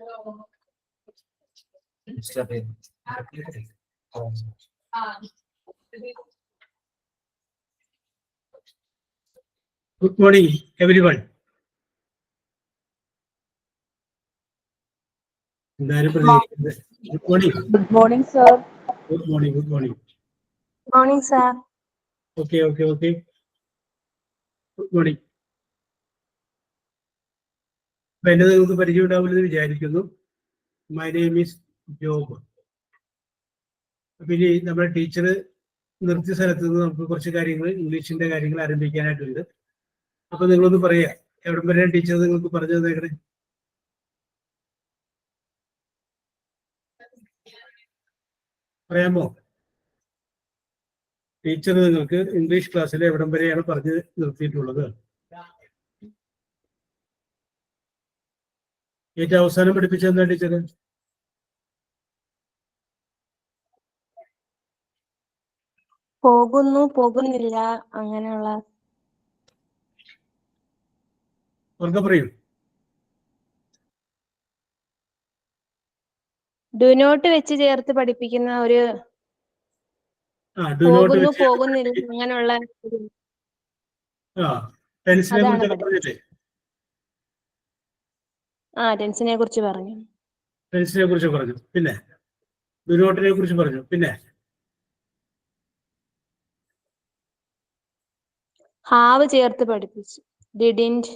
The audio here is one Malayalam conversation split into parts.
Good morning, everyone. Good morning, sir. Good morning. Good morning. Morning, sir. Okay. Good morning. എന്നെ നിങ്ങൾക്ക് പരിചയമുണ്ടാവില്ലെന്ന് വിചാരിക്കുന്നു. My name is job. പിന്നെ നമ്മുടെ ടീച്ചർ നിർത്തിയ സ്ഥലത്ത് നിന്ന് നമുക്ക് കുറച്ച് കാര്യങ്ങൾ ഇംഗ്ലീഷിന്റെ കാര്യങ്ങൾ ആരംഭിക്കാനായിട്ടുണ്ട്. അപ്പൊ നിങ്ങളൊന്ന് പറയാ, എവിടം വരെയാണ് ടീച്ചർ നിങ്ങൾക്ക് പറഞ്ഞു തന്നേക്കണേ? പറയാമോ? ടീച്ചർ നിങ്ങൾക്ക് ഇംഗ്ലീഷ് ക്ലാസ്സിൽ എവിടം വരെയാണ് പറഞ്ഞു നിർത്തിയിട്ടുള്ളത്? ഏറ്റവും അവസാനം പഠിപ്പിച്ചെന്താ ടീച്ചർ? പോകുന്നു, പോകുന്നില്ല, അങ്ങനെയുള്ള. പറയൂ. ഡു നോട്ട് വെച്ച് ചേർത്ത് പഠിപ്പിക്കുന്ന ഒരു പോകുന്നു, പോകുന്നില്ല, അങ്ങനെയുള്ള. ടെൻസിനെ കുറിച്ച് പറഞ്ഞു. പിന്നെ ഡു നോട്ടിനെ കുറിച്ച് പറഞ്ഞു. പിന്നെ ഹാവ് ചേർത്ത് പഠിപ്പിച്ചു. ഡിഡിന്റ്.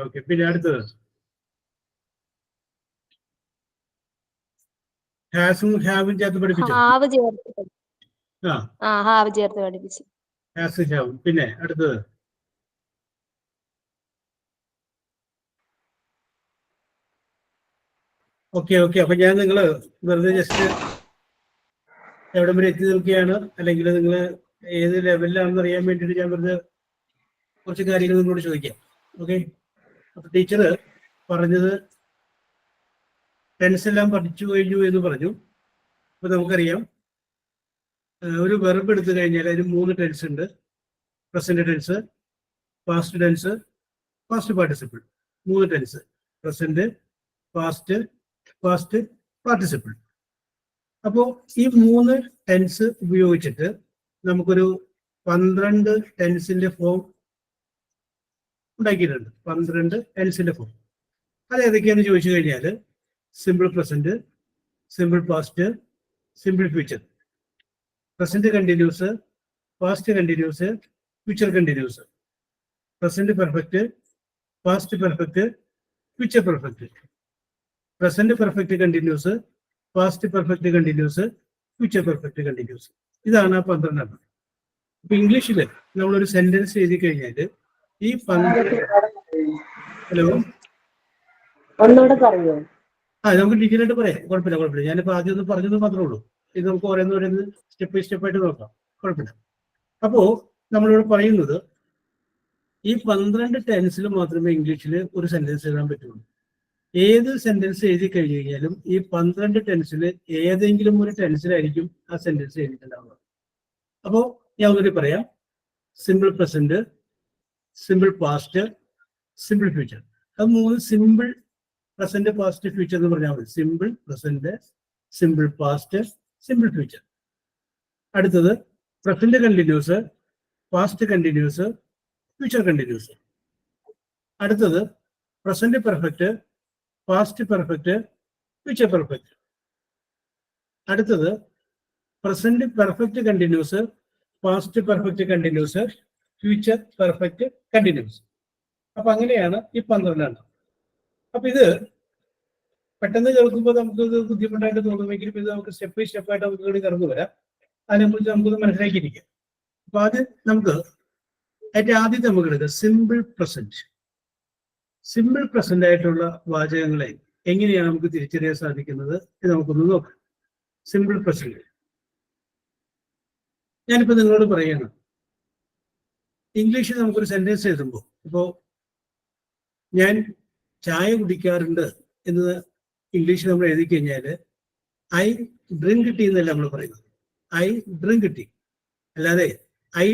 ഓക്കെ. പിന്നെ അടുത്തത് ഹാസും ഹാവും ചേർത്ത് പഠിപ്പിച്ചു. ഹാവ് ചേർത്ത് പഠിപ്പിച്ചു. ഹാസ് ഹാവും. പിന്നെ അടുത്തത് ഓക്കെ. അപ്പൊ ഞാൻ നിങ്ങള് വെറുതെ ജസ്റ്റ് എവിടെ വരെ എത്തി നിൽക്കുകയാണ്, അല്ലെങ്കിൽ നിങ്ങൾ ഏത് ലെവലിലാണെന്ന് അറിയാൻ വേണ്ടിയിട്ട് ഞാൻ വെറുതെ കുറച്ച് കാര്യങ്ങൾ നിങ്ങളോട് ചോദിക്കാം. ഓക്കെ. അപ്പൊ ടീച്ചർ പറഞ്ഞത് ടെൻസ് എല്ലാം പഠിച്ചു കഴിഞ്ഞു എന്ന് പറഞ്ഞു. അപ്പൊ നമുക്കറിയാം, ഒരു വെർബ് എടുത്തു കഴിഞ്ഞാൽ അതിന് 3 ടെൻസ് ഉണ്ട്. Present tense, past tense, past participle. 3 tense: present, past participle. അപ്പോൾ ഈ 3 ടെൻസ് ഉപയോഗിച്ചിട്ട് നമുക്കൊരു 12 ടെൻസിന്റെ ഫോം ഉണ്ടാക്കിയിട്ടുണ്ട്. 12 ടെൻസിന്റെ ഫോം. അത് ഏതൊക്കെയാന്ന് ചോദിച്ചു കഴിഞ്ഞാൽ simple present, simple past, simple future, present continuous, past continuous, future continuous, present perfect, past perfect, future perfect, present perfect continuous, past perfect continuous, future perfect continuous. ഇതാണ് ആ 12 എണ്ണം. ഇപ്പൊ ഇംഗ്ലീഷിൽ നമ്മളൊരു സെന്റൻസ് എഴുതി കഴിഞ്ഞാൽ ഈ 12 ഹലോ ഒന്നുകൂടെ പറയോ? നമുക്ക് ഡീറ്റെയിൽ ആയിട്ട് പറയാം. കുഴപ്പമില്ല. ഞാനിപ്പോ ആദ്യം ഒന്ന് പറഞ്ഞത് മാത്രമേ ഉള്ളൂ. ഇത് നമുക്ക് ഓരോന്ന് സ്റ്റെപ്പ് ബൈ സ്റ്റെപ്പ് ആയിട്ട് നോക്കാം. കുഴപ്പമില്ല. അപ്പോ നമ്മളിവിടെ പറയുന്നത് ഈ 12 ടെൻസിൽ മാത്രമേ ഇംഗ്ലീഷിൽ ഒരു സെന്റൻസ് എഴുതാൻ പറ്റുള്ളൂ. ഏത് സെന്റൻസ് എഴുതി കഴിഞ്ഞു കഴിഞ്ഞാലും ഈ 12 ടെൻസിൽ ഏതെങ്കിലും ഒരു ടെൻസിലായിരിക്കും ആ സെന്റൻസ് എഴുതിയിട്ടുണ്ടാവുക. അപ്പോ ഞാൻ ഒന്നുകൂടി പറയാം. Simple present, simple past, simple future. അത് 3 സിമ്പിൾ പ്രസന്റ്, പാസ്റ്റ്, ഫ്യൂച്ചർ എന്ന് പറഞ്ഞാൽ മതി. Simple present, simple past, simple future. അടുത്തത് present continuous, past continuous, future continuous. അടുത്തത് present perfect, past perfect, future perfect. അടുത്തത് present perfect continuous, past perfect continuous, future perfect continuous. അപ്പൊ അങ്ങനെയാണ് ഈ 12 എണ്ണം. അപ്പൊ ഇത് പെട്ടെന്ന് കേൾക്കുമ്പോൾ നമുക്കിത് ബുദ്ധിമുട്ടായിട്ട് തോന്നുമെങ്കിലും ഇത് നമുക്ക് സ്റ്റെപ്പ് ബൈ സ്റ്റെപ്പായിട്ട് നമുക്ക് കൂടി കടന്നു വരാം. അതിനെക്കുറിച്ച് നമുക്കൊന്ന് മനസ്സിലാക്കിയിരിക്കാം. അപ്പൊ ആദ്യം നമുക്ക് ആദ്യത്തെ നമുക്ക് എടുക്കാം സിമ്പിൾ പ്രസന്റ്. സിമ്പിൾ പ്രസന്റ് ആയിട്ടുള്ള വാചകങ്ങളെ എങ്ങനെയാണ് നമുക്ക് തിരിച്ചറിയാൻ സാധിക്കുന്നത് ഇത് നമുക്കൊന്ന് നോക്കാം. Simple present. ഞാനിപ്പോ നിങ്ങളോട് പറയണം, ഇംഗ്ലീഷിൽ നമുക്കൊരു സെന്റൻസ് എഴുതുമ്പോൾ ഇപ്പോ ഞാൻ ചായ കുടിക്കാറുണ്ട് എന്ന് ഇംഗ്ലീഷിൽ നമ്മൾ എഴുതി കഴിഞ്ഞാൽ ഐ ഡ്രിങ്ക് ടീ എന്നല്ല നമ്മൾ പറയുന്നത്. ഐ ഡ്രിങ്ക് ടീ, അല്ലാതെ ഐ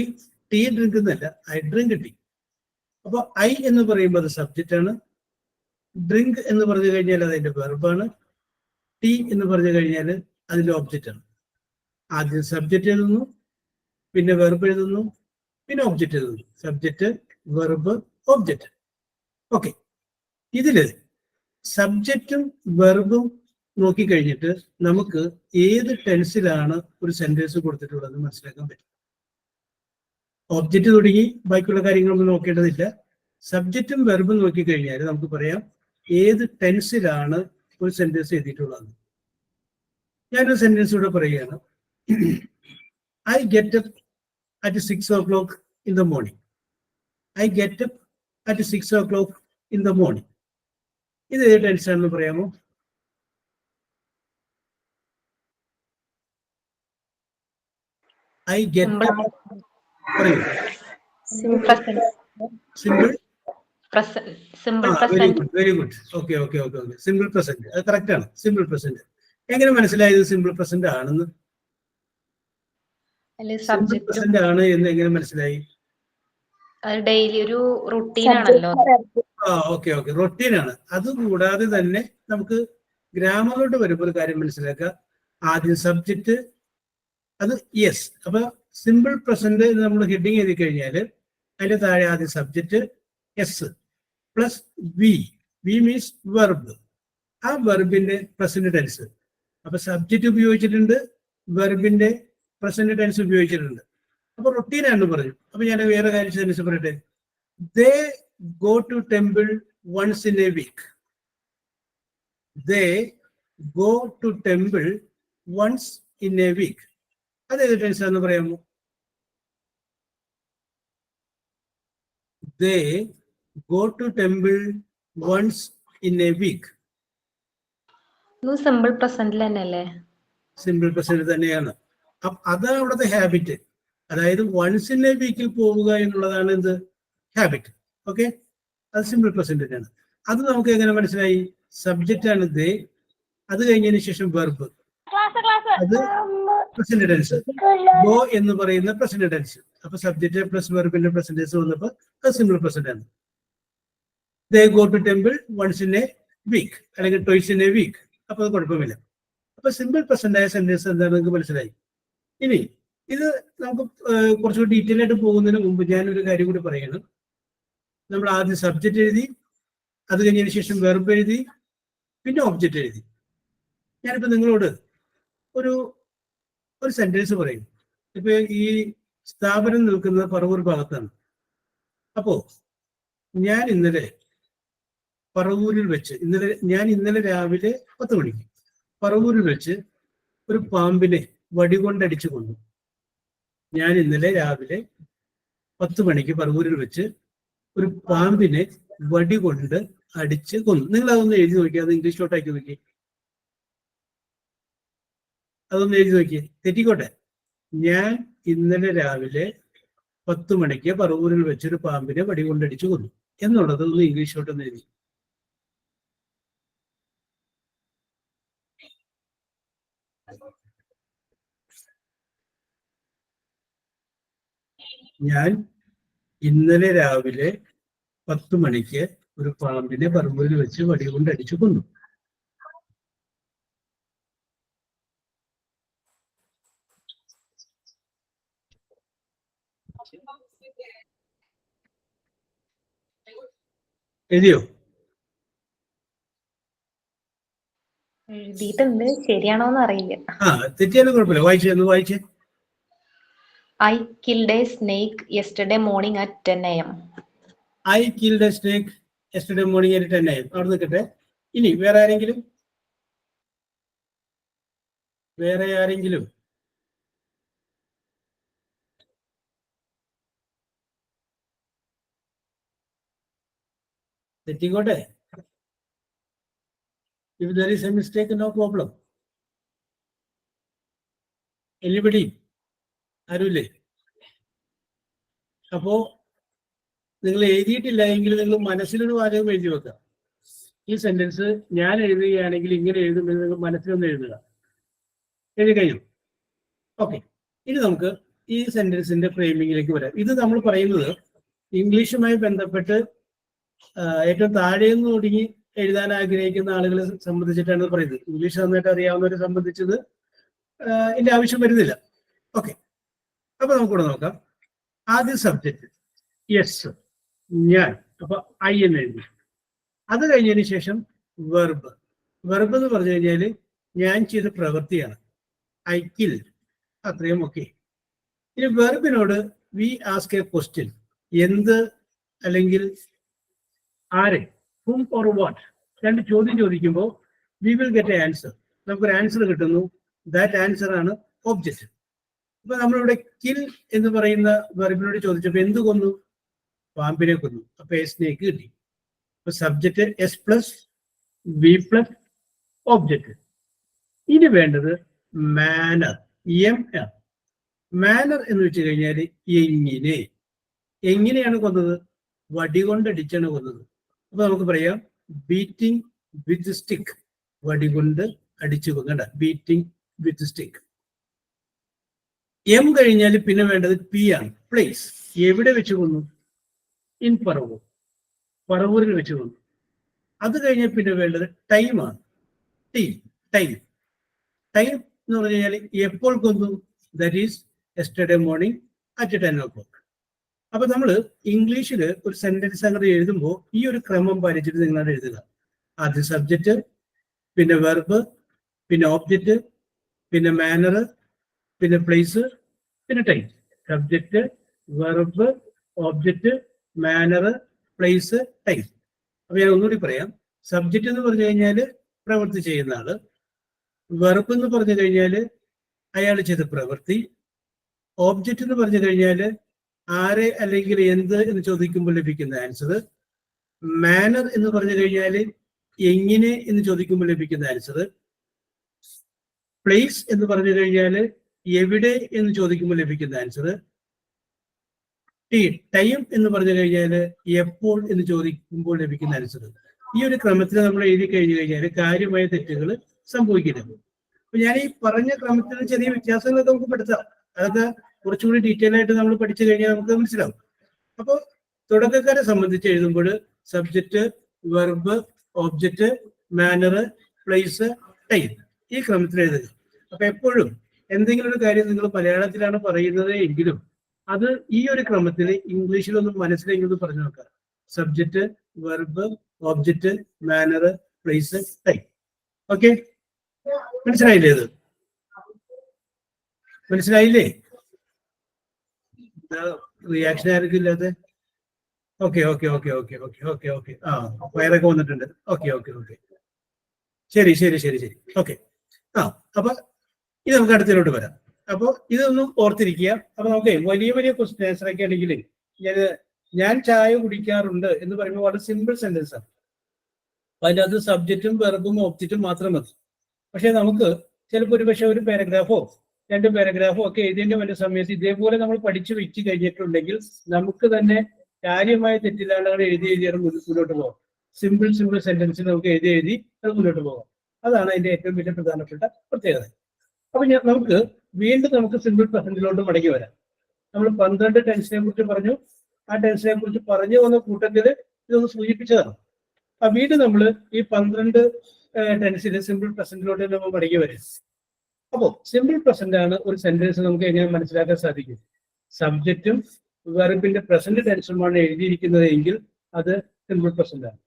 ടീ ഡ്രിങ്ക് എന്നല്ല, ഐ ഡ്രിങ്ക് ടീ. അപ്പൊ ഐ എന്ന് പറയുമ്പോൾ അത് സബ്ജക്റ്റ് ആണ്, ഡ്രിങ്ക് എന്ന് പറഞ്ഞു കഴിഞ്ഞാൽ അതിന്റെ വെർബാണ്. ടീ എന്ന് പറഞ്ഞു കഴിഞ്ഞാൽ അതിന്റെ ഒബ്ജക്റ്റ് ആണ്. ആദ്യം സബ്ജക്റ്റ് എഴുതുന്നു, പിന്നെ വെർബ് എഴുതുന്നു, പിന്നെ ഒബ്ജക്റ്റ് എഴുതുന്നു. Subject, verb, object. ഓക്കെ, ഇതില് സബ്ജക്റ്റും വെർബും നോക്കിക്കഴിഞ്ഞിട്ട് നമുക്ക് ഏത് ടെൻസിലാണ് ഒരു സെന്റൻസ് കൊടുത്തിട്ടുള്ളത് മനസ്സിലാക്കാൻ പറ്റും. ഒബ്ജക്റ്റ് തുടങ്ങി ബാക്കിയുള്ള കാര്യങ്ങളൊന്നും നോക്കേണ്ടതില്ല. സബ്ജക്റ്റും വെർബും നോക്കിക്കഴിഞ്ഞാൽ നമുക്ക് പറയാം ഏത് ടെൻസിലാണ് ഒരു സെന്റൻസ് എഴുതിയിട്ടുള്ളത്. ഞാനൊരു സെന്റൻസ് ഇവിടെ പറയുകയാണ്. I get up at 6 o'clock in the morning. I get up at 6 o'clock in the morning. ഇത് ഏത് ടെൻസ് ആണെന്ന് പറയാമോ? ഐ ഗെറ്റ് അപ്പ് പറയൂ. Very good. Okay okay okay okay. Simple present, അത് കറക്റ്റ് ആണ്. Simple present. എങ്ങനെ മനസ്സിലായത് സിമ്പിൾ പ്രസന്റ് ആണെന്ന്? സിമ്പിൾ പ്രസന്റ് ആണ് എന്ന് എങ്ങനെ മനസ്സിലായി? ഡെയിലി ഒരു റൂട്ടീൻ ആണല്ലോ. ഓക്കെ ഓക്കെ, റൊട്ടീൻ ആണ്. അതുകൂടാതെ തന്നെ നമുക്ക് ഗ്രാമറിലോട്ട് വരുമ്പോൾ ഒരു കാര്യം മനസ്സിലാക്കുക. ആദ്യം സബ്ജക്റ്റ്, അത് യെസ്. അപ്പൊ സിമ്പിൾ പ്രസന്റ് നമ്മൾ ഹെഡിങ് എഴുതി കഴിഞ്ഞാൽ അതിന്റെ താഴെ ആദ്യം subject S plus V. V means verb. ആ വെർബിന്റെ പ്രസന്റ് ടെൻസ്. അപ്പൊ സബ്ജക്റ്റ് ഉപയോഗിച്ചിട്ടുണ്ട്, വെർബിന്റെ പ്രസന്റ് ടെൻസ് ഉപയോഗിച്ചിട്ടുണ്ട്. അപ്പൊ റൊട്ടീൻ ആണെന്ന് പറഞ്ഞു. അപ്പൊ ഞാൻ വേറെ കാര്യം സെന്റൻസ് പറയട്ടെ. They go to temple once in a week. They go to temple once in a week. അതേത് ടെൻസ് ആണെന്ന് പറയാമോ? They go to temple once in a week. Simple പ്രസന്റിൽ തന്നെയല്ലേ? സിമ്പിൾ പ്രസന്റ് തന്നെയാണ്. അതാണ് അവിടുത്തെ ഹാബിറ്റ്. അതായത് വൺസ് ഇൻ എ വീക്കിൽ പോവുക എന്നുള്ളതാണ് എന്ത്? ഹാബിറ്റ്. ഓക്കെ, അത് സിമ്പിൾ പ്രസന്റ് തന്നെയാണ്. അത് നമുക്ക് എങ്ങനെ മനസ്സിലായി? സബ്ജക്റ്റ് ആണ് ദേ, അത് കഴിഞ്ഞതിന് ശേഷം വെർബ്, അത് പ്രസന്റ് ടെൻസ്. ഗോ എന്ന് പറയുന്ന പ്രസന്റ് ടെൻസ്. അപ്പൊ സബ്ജക്റ്റ് പ്ലസ് വെർബിന്റെ പ്രസന്റ് ടെൻസ് വന്നപ്പോൾ അത് സിമ്പിൾ പ്രസന്റ് ആണ്. They go to temple once in a week അല്ലെങ്കിൽ ട്വൈസ് ഇൻ എ വീക്ക്. അപ്പൊ അത് കുഴപ്പമില്ല. അപ്പൊ സിമ്പിൾ പ്രസന്റ് ആയ സെന്റൻസ് എന്താണെന്ന് നിങ്ങൾക്ക് മനസ്സിലായി. ഇനി ഇത് നമുക്ക് കുറച്ചുകൂടി ഡീറ്റെയിൽ ആയിട്ട് പോകുന്നതിന് മുമ്പ് ഞാനൊരു കാര്യം കൂടി പറയണം. നമ്മൾ ആദ്യം സബ്ജക്റ്റ് എഴുതി, അത് കഴിഞ്ഞതിന് ശേഷം വെർബ് എഴുതി, പിന്നെ ഒബ്ജക്റ്റ് എഴുതി. ഞാനിപ്പോ നിങ്ങളോട് ഒരു സെന്റൻസ് പറയും. ഇപ്പൊ ഈ സ്ഥാപനം നിൽക്കുന്നത് പറവൂർ ഭാഗത്താണ്. അപ്പോ ഞാൻ ഇന്നലെ പറവൂരിൽ വെച്ച് ഇന്നലെ രാവിലെ 10 മണിക്ക് പറവൂരിൽ വെച്ച് ഒരു പാമ്പിനെ വടികൊണ്ടടിച്ചു കൊന്നു. ഞാൻ ഇന്നലെ രാവിലെ 10 മണിക്ക് പറവൂരിൽ വെച്ച് ഒരു പാമ്പിനെ വടികൊണ്ട് അടിച്ച് കൊന്നു. നിങ്ങൾ അതൊന്ന് എഴുതി നോക്കി. അത് ഇംഗ്ലീഷിലോട്ടാക്കി നോക്കി. അതൊന്ന് എഴുതി നോക്കിയേ. തെറ്റിക്കോട്ടെ. ഞാൻ ഇന്നലെ രാവിലെ 10 മണിക്ക് പറവൂരിൽ വെച്ചൊരു പാമ്പിനെ വടികൊണ്ടടിച്ചു കൊന്നു എന്നുള്ളത് ഒന്ന് ഇംഗ്ലീഷിലോട്ടൊന്ന് എഴുതി. ഞാൻ ഇന്നലെ രാവിലെ 10 മണിക്ക് ഒരു പാമ്പിനെ പറവൂരിൽ വെച്ച് വടികൊണ്ടടിച്ചു കൊന്നു. എഴുതിയോ? എഴുതിയിട്ടുണ്ട്, ശരിയാണോന്ന് അറിയില്ല. തെറ്റിയാലും കുഴപ്പമില്ല. വായിച്ചേ. I killed a snake yesterday morning at 10 a.m. I killed a snake yesterday morning at 10 a.m. അവിടെ നിൽക്കട്ടെ. ഇനി വേറെ ആരെങ്കിലും? തെറ്റിക്കോട്ടെ. If there is a mistake, no problem. Anybody? ആരുമില്ലേ? അപ്പോ നിങ്ങൾ എഴുതിയിട്ടില്ല എങ്കിൽ നിങ്ങൾ മനസ്സിലൊരു വാചകം എഴുതി വെക്കുക. ഈ സെന്റൻസ് ഞാൻ എഴുതുകയാണെങ്കിൽ ഇങ്ങനെ എഴുതുമ്പോൾ നിങ്ങൾ മനസ്സിലൊന്ന് എഴുതുക. എഴുതി കഴിഞ്ഞു. ഓക്കെ, ഇനി നമുക്ക് ഈ സെന്റൻസിന്റെ ഫ്രെയിമിങ്ങിലേക്ക് വരാം. ഇത് നമ്മൾ പറയുന്നത് ഇംഗ്ലീഷുമായി ബന്ധപ്പെട്ട് ഏറ്റവും താഴെ നിന്ന് തുടങ്ങി എഴുതാൻ ആഗ്രഹിക്കുന്ന ആളുകളെ സംബന്ധിച്ചിട്ടാണ് പറയുന്നത്. ഇംഗ്ലീഷ് നന്നായിട്ട് അറിയാവുന്നവരെ സംബന്ധിച്ചത് ഇതിന്റെ ആവശ്യം വരുന്നില്ല. ഓക്കെ, അപ്പൊ നമുക്കിവിടെ നോക്കാം. ആദ്യം സബ്ജക്റ്റ് യെസ്, ഞാൻ. അപ്പൊ ഐ എന്ന് എഴുതി. അത് കഴിഞ്ഞതിന് ശേഷം വെർബ്. വെർബ് എന്ന് പറഞ്ഞു കഴിഞ്ഞാൽ ഞാൻ ചെയ്ത പ്രവൃത്തിയാണ്. ഐ കിൽ, അത്രയും. ഓക്കെ, ഇനി വെർബിനോട് വി ആസ്ക് എ ക്വസ്റ്റ്യൻ. എന്ത് അല്ലെങ്കിൽ ആരെ, whom or what, രണ്ട് ചോദ്യം ചോദിക്കുമ്പോൾ we will get A answer. നമുക്കൊരു ആൻസർ കിട്ടുന്നു. ദാറ്റ് ആൻസർ ആണ് ഒബ്ജക്റ്റ്. അപ്പൊ നമ്മളിവിടെ കിൽ എന്ന് പറയുന്ന വെർബിനോട് ചോദിച്ചപ്പോൾ എന്ത് കൊന്നു? പാമ്പിനെ കൊന്നു. അപ്പൊ എ സ്നേക്ക് കിട്ടി. അപ്പൊ subject S plus V plus object. ഇനി വേണ്ടത് മാനർ, എം. മാനർ എന്ന് വെച്ച് കഴിഞ്ഞാൽ എങ്ങനെ, എങ്ങനെയാണ് കൊന്നത്? വടി കൊണ്ടടിച്ചാണ് കൊന്നത്. അപ്പൊ നമുക്ക് പറയാം ബീറ്റിംഗ് വിത്ത് സ്റ്റിക്ക്, വടി കൊണ്ട് അടിച്ചു കൊന്നണ്ട, ബീറ്റിംഗ് വിത്ത് സ്റ്റിക്ക്. എം കഴിഞ്ഞാൽ പിന്നെ വേണ്ടത് പി ആണ്, പ്ലേസ്. എവിടെ വെച്ച് കൊന്നു? ഇൻ പറവൂർ, പറവൂരിൽ വെച്ച് കൊന്നു. അത് കഴിഞ്ഞാൽ പിന്നെ വേണ്ടത് ടൈമാണ്, ടൈം. ടൈം എന്ന് പറഞ്ഞു കഴിഞ്ഞാൽ എപ്പോൾ കൊന്നു? That is yesterday morning at 10 o'clock. അപ്പൊ നമ്മൾ ഇംഗ്ലീഷിൽ ഒരു സെന്റൻസ് അങ്ങനെ എഴുതുമ്പോൾ ഈ ഒരു ക്രമം പാലിച്ചിട്ട് നിങ്ങളാണ് എഴുതുക. ആദ്യം സബ്ജക്റ്റ്, പിന്നെ വെർബ്, പിന്നെ ഓബ്ജക്റ്റ്, പിന്നെ മാനർ, പിന്നെ പ്ലേസ്, പിന്നെ time. Subject, verb, object, manner, place, time. അപ്പൊ ഞാൻ ഒന്നുകൂടി പറയാം. സബ്ജക്റ്റ് എന്ന് പറഞ്ഞു കഴിഞ്ഞാൽ പ്രവൃത്തി ചെയ്യുന്ന ആള്. വെർബ് എന്ന് പറഞ്ഞു കഴിഞ്ഞാൽ അയാൾ ചെയ്ത പ്രവൃത്തി. ഓബ്ജക്റ്റ് എന്ന് പറഞ്ഞു കഴിഞ്ഞാൽ ആരെ അല്ലെങ്കിൽ എന്ത് എന്ന് ചോദിക്കുമ്പോൾ ലഭിക്കുന്ന ആൻസർ. മാനർ എന്ന് പറഞ്ഞു കഴിഞ്ഞാൽ എങ്ങനെ എന്ന് ചോദിക്കുമ്പോൾ ലഭിക്കുന്ന ആൻസർ. പ്ലേസ് എന്ന് പറഞ്ഞു കഴിഞ്ഞാൽ എവിടെ എന്ന് ചോദിക്കുമ്പോൾ ലഭിക്കുന്ന ആൻസർ. ടൈം എന്ന് പറഞ്ഞു കഴിഞ്ഞാൽ എപ്പോൾ എന്ന് ചോദിക്കുമ്പോൾ ലഭിക്കുന്ന ആൻസർ. ഈ ഒരു ക്രമത്തിൽ നമ്മൾ എഴുതി കഴിഞ്ഞു കഴിഞ്ഞാൽ കാര്യമായ തെറ്റുകൾ സംഭവിക്കരുത്. അപ്പൊ ഞാൻ ഈ പറഞ്ഞ ക്രമത്തിൽ ചെറിയ വ്യത്യാസങ്ങളൊക്കെ നമുക്ക് പെടുത്താം. അതൊക്കെ കുറച്ചുകൂടി ഡീറ്റെയിൽ ആയിട്ട് നമ്മൾ പഠിച്ചു കഴിഞ്ഞാൽ നമുക്ക് മനസ്സിലാവും. അപ്പോൾ തുടക്കക്കാരെ സംബന്ധിച്ച് എഴുതുമ്പോൾ subject, verb, object, manner, place, time, ഈ ക്രമത്തിൽ എഴുതുക. അപ്പൊ എപ്പോഴും എന്തെങ്കിലും ഒരു കാര്യം നിങ്ങൾ മലയാളത്തിലാണ് പറയുന്നത് എങ്കിലും അത് ഈ ഒരു ക്രമത്തിൽ ഇംഗ്ലീഷിലൊന്നും മനസ്സിലെങ്കിലും പറഞ്ഞു നോക്കാം. Subject, verb, object, manner, place, time. Okay, മനസ്സിലായില്ലേ? ഇത് മനസ്സിലായില്ലേ? റിയാക്ഷൻ ആർക്കും ഇല്ലാതെ? ഓക്കെ, ആ വയറൊക്കെ വന്നിട്ടുണ്ട്. ഓക്കെ, ശരി. ഓക്കെ, അപ്പൊ ഇത് നമുക്ക് അടുത്തതിലോട്ട് വരാം. അപ്പൊ ഇതൊന്നും ഓർത്തിരിക്കുക. അപ്പൊ നമുക്ക് വലിയ ക്വസ്റ്റ്യൻ ആൻസർ ഒക്കെ ആണെങ്കിൽ ഞാൻ ചായ കുടിക്കാറുണ്ട് എന്ന് പറയുമ്പോൾ വളരെ സിമ്പിൾ സെന്റൻസ് ആണ്. അപ്പൊ അതിൻ്റെ അത് സബ്ജക്റ്റും വെർബും ഓബ്ജക്റ്റും മാത്രം മതി. പക്ഷെ നമുക്ക് ചിലപ്പോൾ ഒരു പാരഗ്രാഫോ 2 പാരഗ്രാഫോ ഒക്കെ എഴുതേണ്ടി വരുന്ന സമയത്ത് ഇതേപോലെ നമ്മൾ പഠിച്ചു വെച്ച് കഴിഞ്ഞിട്ടുണ്ടെങ്കിൽ നമുക്ക് തന്നെ കാര്യമായ തെറ്റില്ലാതെ എഴുതിയാണ് മുന്നോട്ട് പോകാം. സിമ്പിൾ സെന്റൻസിൽ നമുക്ക് എഴുതി അത് മുന്നോട്ട് പോകാം. അതാണ് അതിന്റെ ഏറ്റവും വലിയ പ്രധാനപ്പെട്ട പ്രത്യേകത. അപ്പൊ നമുക്ക് വീണ്ടും സിമ്പിൾ പ്രസന്റിലോട്ട് മടങ്ങി വരാം. നമ്മൾ 12 ടെൻസിനെ കുറിച്ച് പറഞ്ഞു. ആ ടെൻസിനെ കുറിച്ച് പറഞ്ഞു വന്ന കൂട്ടത്തിൽ ഇതൊന്ന് സൂചിപ്പിച്ചതാണ്. അപ്പൊ വീണ്ടും നമ്മൾ ഈ 12 ടെൻസിൽ സിമ്പിൾ പ്രസന്റിലോട്ട് നമ്മൾ മടങ്ങി വരും. അപ്പോൾ സിമ്പിൾ പ്രസന്റ് ആണ് ഒരു സെന്റൻസ് നമുക്ക് എങ്ങനെ മനസ്സിലാക്കാൻ സാധിക്കും? സബ്ജക്റ്റും വെർബിന്റെ പ്രസന്റ് ടെൻസുമാണ് എഴുതിയിരിക്കുന്നത് എങ്കിൽ അത് സിമ്പിൾ പ്രസന്റ് ആണ്.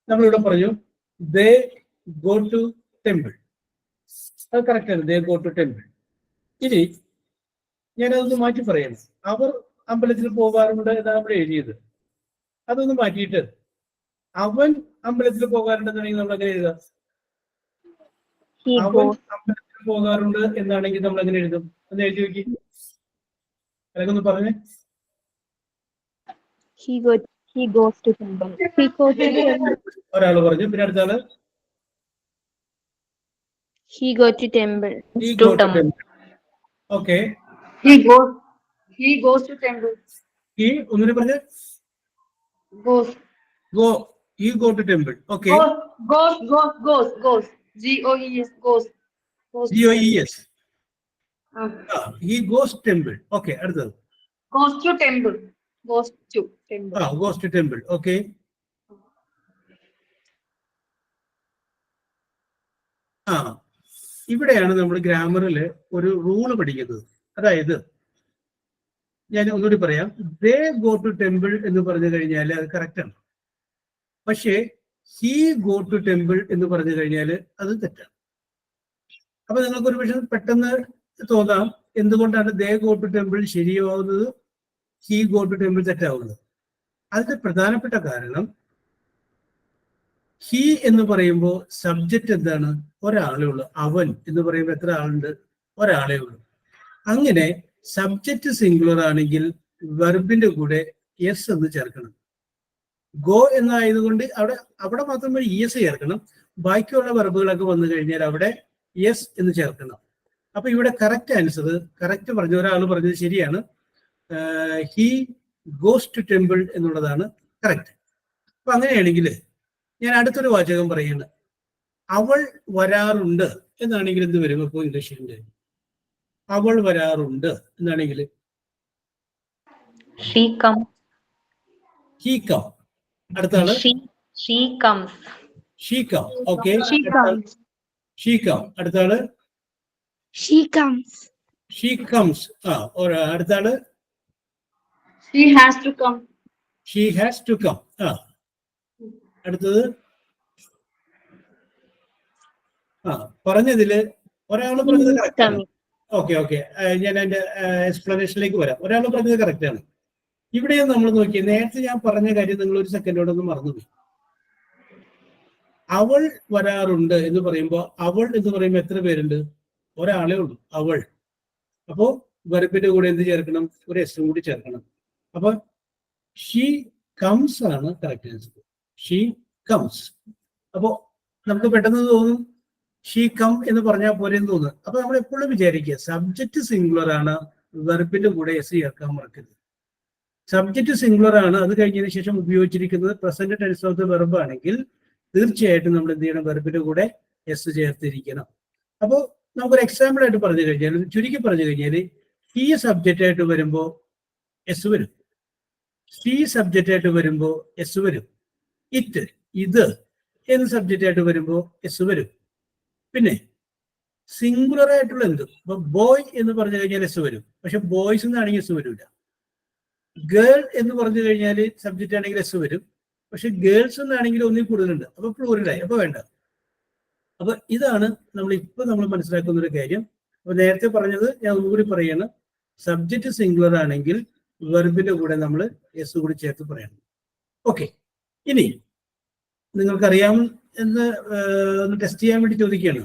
നമ്മളിവിടെ പറഞ്ഞു ദേ ഗോ ടു ടെമ്പിൾ. അത് കറക്റ്റ് ആണ്, ദേ ഗോ ടു ടെമ്പിൾ. ഇനി ഞാനതൊന്ന് മാറ്റി പറയണം. അവർ അമ്പലത്തിൽ പോകാറുണ്ട് എന്നാണ് നമ്മൾ എഴുതിയത്. അതൊന്ന് മാറ്റിയിട്ട് അവൻ അമ്പലത്തിൽ പോകാറുണ്ടെന്നാണെങ്കിൽ നമ്മൾ എങ്ങനെ എഴുതാം? അവൻ അമ്പലത്തിൽ പോകാറുണ്ട് എന്നാണെങ്കിൽ നമ്മൾ എങ്ങനെ എഴുതും? ഒന്ന് എഴുതി നോക്കി, അതൊക്കെ ഒന്ന് പറഞ്ഞേ. ഒരാള് പറഞ്ഞു, പിന്നെ അടുത്ത ആള് He go to temple. Okay. He goes to temple. He ഒന്നുകൂടി പറഞ്ഞേ. Goes. He go to temple. Okay. Goes. Goes. G-O-E-S. Goes. G-O-E-S. He goes to temple. Okay. അടുത്തത്. Goes to temple. Goes to temple. Goes to temple. Okay. ഇവിടെയാണ് നമ്മൾ ഗ്രാമറിൽ ഒരു റൂള് പഠിക്കുന്നത്. അതായത് ഞാൻ ഒന്നുകൂടി പറയാം, ദേ ഗോ ടു ടെമ്പിൾ എന്ന് പറഞ്ഞു കഴിഞ്ഞാൽ അത് കറക്റ്റാണ്. പക്ഷേ ഹീ ഗോ ടു ടെമ്പിൾ എന്ന് പറഞ്ഞു കഴിഞ്ഞാൽ അത് തെറ്റാണ്. അപ്പൊ നിങ്ങൾക്ക് ഒരു പക്ഷേ പെട്ടെന്ന് തോന്നാം, എന്തുകൊണ്ടാണ് ദേ ഗോ ടു ടെമ്പിൾ ശരിയാവുന്നത്, ഹീ ഗോ ടു ടെമ്പിൾ തെറ്റാവുന്നത്? അതിന്റെ പ്രധാനപ്പെട്ട കാരണം, ഹീ എന്ന് പറയുമ്പോൾ സബ്ജക്റ്റ് എന്താണ്? ഒരാളേ ഉള്ളൂ. അവൻ എന്ന് പറയുമ്പോൾ എത്ര ആളുണ്ട്? ഒരാളേ ഉള്ളൂ. അങ്ങനെ സബ്ജക്റ്റ് സിംഗുലർ ആണെങ്കിൽ വെർബിന്റെ കൂടെ എസ് എന്ന് ചേർക്കണം. ഗോ എന്നായതുകൊണ്ട് അവിടെ മാത്രമേ എസ് ചേർക്കണം. ബാക്കിയുള്ള വെർബുകളൊക്കെ വന്നു കഴിഞ്ഞാൽ അവിടെ എസ് എന്ന് ചേർക്കണം. അപ്പൊ ഇവിടെ കറക്റ്റ് ആൻസർ, കറക്റ്റ് പറഞ്ഞ ഒരാൾ പറഞ്ഞത് ശരിയാണ്, ഹി ഗോസ് ടു ടെമ്പിൾ എന്നുള്ളതാണ് കറക്റ്റ്. അപ്പൊ അങ്ങനെയാണെങ്കിൽ ഞാൻ അടുത്തൊരു വാചകം പറയുന്നത്, അവൾ വരാറുണ്ട് എന്നാണെങ്കിൽ എന്ത് വരും? ഇപ്പോൾ ഇംഗ്ലീഷിന്റെ അവൾ വരാറുണ്ട് എന്നാണെങ്കിൽ She comes. He come. അടുത്ത ആള് She comes. She come. Okay, She comes. She come. അടുത്ത ആള് She comes. She comes. അടുത്ത ആള് She has to come. She has to come. അടുത്തത് പറഞ്ഞതില് ഒരാൾ പറഞ്ഞത് കറക്റ്റ് ആണ്. ഓക്കെ, ഞാൻ അതിന്റെ എക്സ്പ്ലനേഷനിലേക്ക് വരാം. ഒരാൾ പറഞ്ഞത് കറക്റ്റ് ആണ്. ഇവിടെ നമ്മൾ നോക്കി, നേരത്തെ ഞാൻ പറഞ്ഞ കാര്യം നിങ്ങൾ ഒരു സെക്കൻഡോടൊന്ന് മറന്നുപോയി. അവൾ വരാറുണ്ട് എന്ന് പറയുമ്പോൾ അവൾ എന്ന് പറയുമ്പോൾ എത്ര പേരുണ്ട്? ഒരാളേ ഉള്ളൂ, അവൾ. അപ്പോ വെർബിന്റെ കൂടെ എന്ത് ചേർക്കണം? ഒരു എസും കൂടി ചേർക്കണം. അപ്പൊ ഷീ കംസ് ആണ് കറക്റ്റ് ആൻസർ. She comes. അപ്പോ നമുക്ക് പെട്ടെന്ന് തോന്നും ഷീ കം എന്ന് പറഞ്ഞാൽ പോലെന്ന് തോന്നുന്നു. അപ്പൊ നമ്മൾ എപ്പോഴും വിചാരിക്കുക സബ്ജക്റ്റ് സിംഗുലർ ആണ്, വെർബിന്റെ കൂടെ എസ് ചേർക്കാൻ മറക്കരുത്. സബ്ജക്റ്റ് സിംഗുലർ ആണ്, അത് കഴിഞ്ഞതിന് ശേഷം ഉപയോഗിച്ചിരിക്കുന്നത് present tense of the verb ആണെങ്കിൽ തീർച്ചയായിട്ടും നമ്മൾ എന്ത് ചെയ്യണം? വെർബിന്റെ കൂടെ എസ് ചേർത്തിരിക്കണം. അപ്പോൾ നമുക്കൊരു എക്സാമ്പിൾ ആയിട്ട് പറഞ്ഞു കഴിഞ്ഞാൽ, ചുരുക്കി പറഞ്ഞു കഴിഞ്ഞാൽ, ഹീ സബ്ജക്റ്റ് ആയിട്ട് വരുമ്പോൾ എസ് വരും, ഷീ സബ്ജക്റ്റ് ആയിട്ട് വരുമ്പോൾ എസ് വരും, ഇറ്റ് ഇത് എന്ന് സബ്ജക്റ്റ് ആയിട്ട് വരുമ്പോൾ എസ് വരും. പിന്നെ സിംഗുലർ ആയിട്ടുള്ള എന്ത്, ഇപ്പൊ ബോയ് എന്ന് പറഞ്ഞു കഴിഞ്ഞാൽ എസ് വരും, പക്ഷെ ബോയ്സ് എന്നാണെങ്കിൽ എസ് വരില്ല. ഗേൾ എന്ന് പറഞ്ഞു കഴിഞ്ഞാൽ സബ്ജക്റ്റ് ആണെങ്കിൽ എസ് വരും, പക്ഷെ ഗേൾസ് എന്നാണെങ്കിൽ ഒന്നിൽ കൂടുതലുണ്ട്, അപ്പൊ പ്ലൂറലായി, അപ്പൊ വേണ്ട. അപ്പൊ ഇതാണ് നമ്മൾ മനസ്സിലാക്കുന്ന ഒരു കാര്യം. അപ്പൊ നേരത്തെ പറഞ്ഞത് ഞാൻ ഒന്നുകൂടി പറയാണ്, സബ്ജക്റ്റ് സിംഗുലർ ആണെങ്കിൽ വെർബിന്റെ കൂടെ നമ്മൾ എസ് കൂടി ചേർത്ത് പറയണം. ഓക്കെ, ഇനി നിങ്ങൾക്കറിയാം എന്ന് ഒന്ന് ടെസ്റ്റ് ചെയ്യാൻ വേണ്ടി ചോദിക്കുകയാണ്,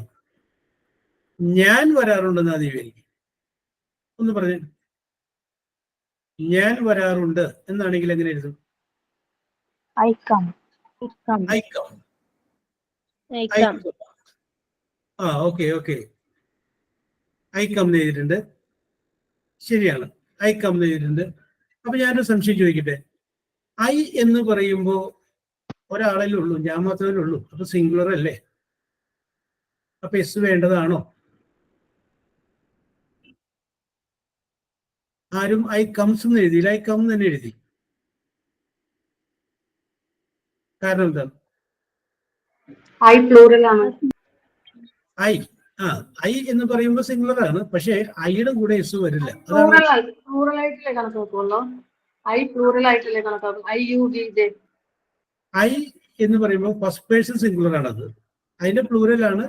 ഞാൻ വരാറുണ്ടെന്ന് ആദ്യം വിവരിക്കും. ഒന്ന് പറഞ്ഞു, ഞാൻ വരാറുണ്ട് എന്നാണെങ്കിൽ എങ്ങനെ എഴുതും? I come. I come. I come. Okay, I come എഴുതിയിട്ടുണ്ട്, ശരിയാണ്, ഐ കം എഴുതിയിട്ടുണ്ട്. അപ്പൊ ഞാനൊരു സംശയം ചോദിക്കട്ടെ, ഐ എന്ന് പറയുമ്പോ ഒരാളല്ലേ ഉള്ളൂ, ഞാൻ മാത്രമേ ഉള്ളൂ, അപ്പൊ സിംഗുലർ അല്ലേ? അപ്പൊ എസ് വേണ്ടതാണോ? ആരും ഐ കംസ് എന്ന് എഴുതിയില്ല, ഐ കം തന്നെ എഴുതി. കാരണം എന്താണ്? I plural ആണ്. ഐ ഐ എന്ന് പറയുമ്പോൾ സിംഗുലർ ആണ്, പക്ഷെ ഐയുടെ കൂടെ എസ് വരില്ല. Plural ആയിട്ടല്ലേ കണക്കാക്കുള്ളൂ. I plural ആയിട്ടല്ലേ കണക്കാക്കും. I you we they. I എന്ന് പറയുമ്പോൾ ഫസ്റ്റ് പേഴ്സൺ സിംഗുലർ ആണത്, അതിന്റെ പ്ലൂറലാണ്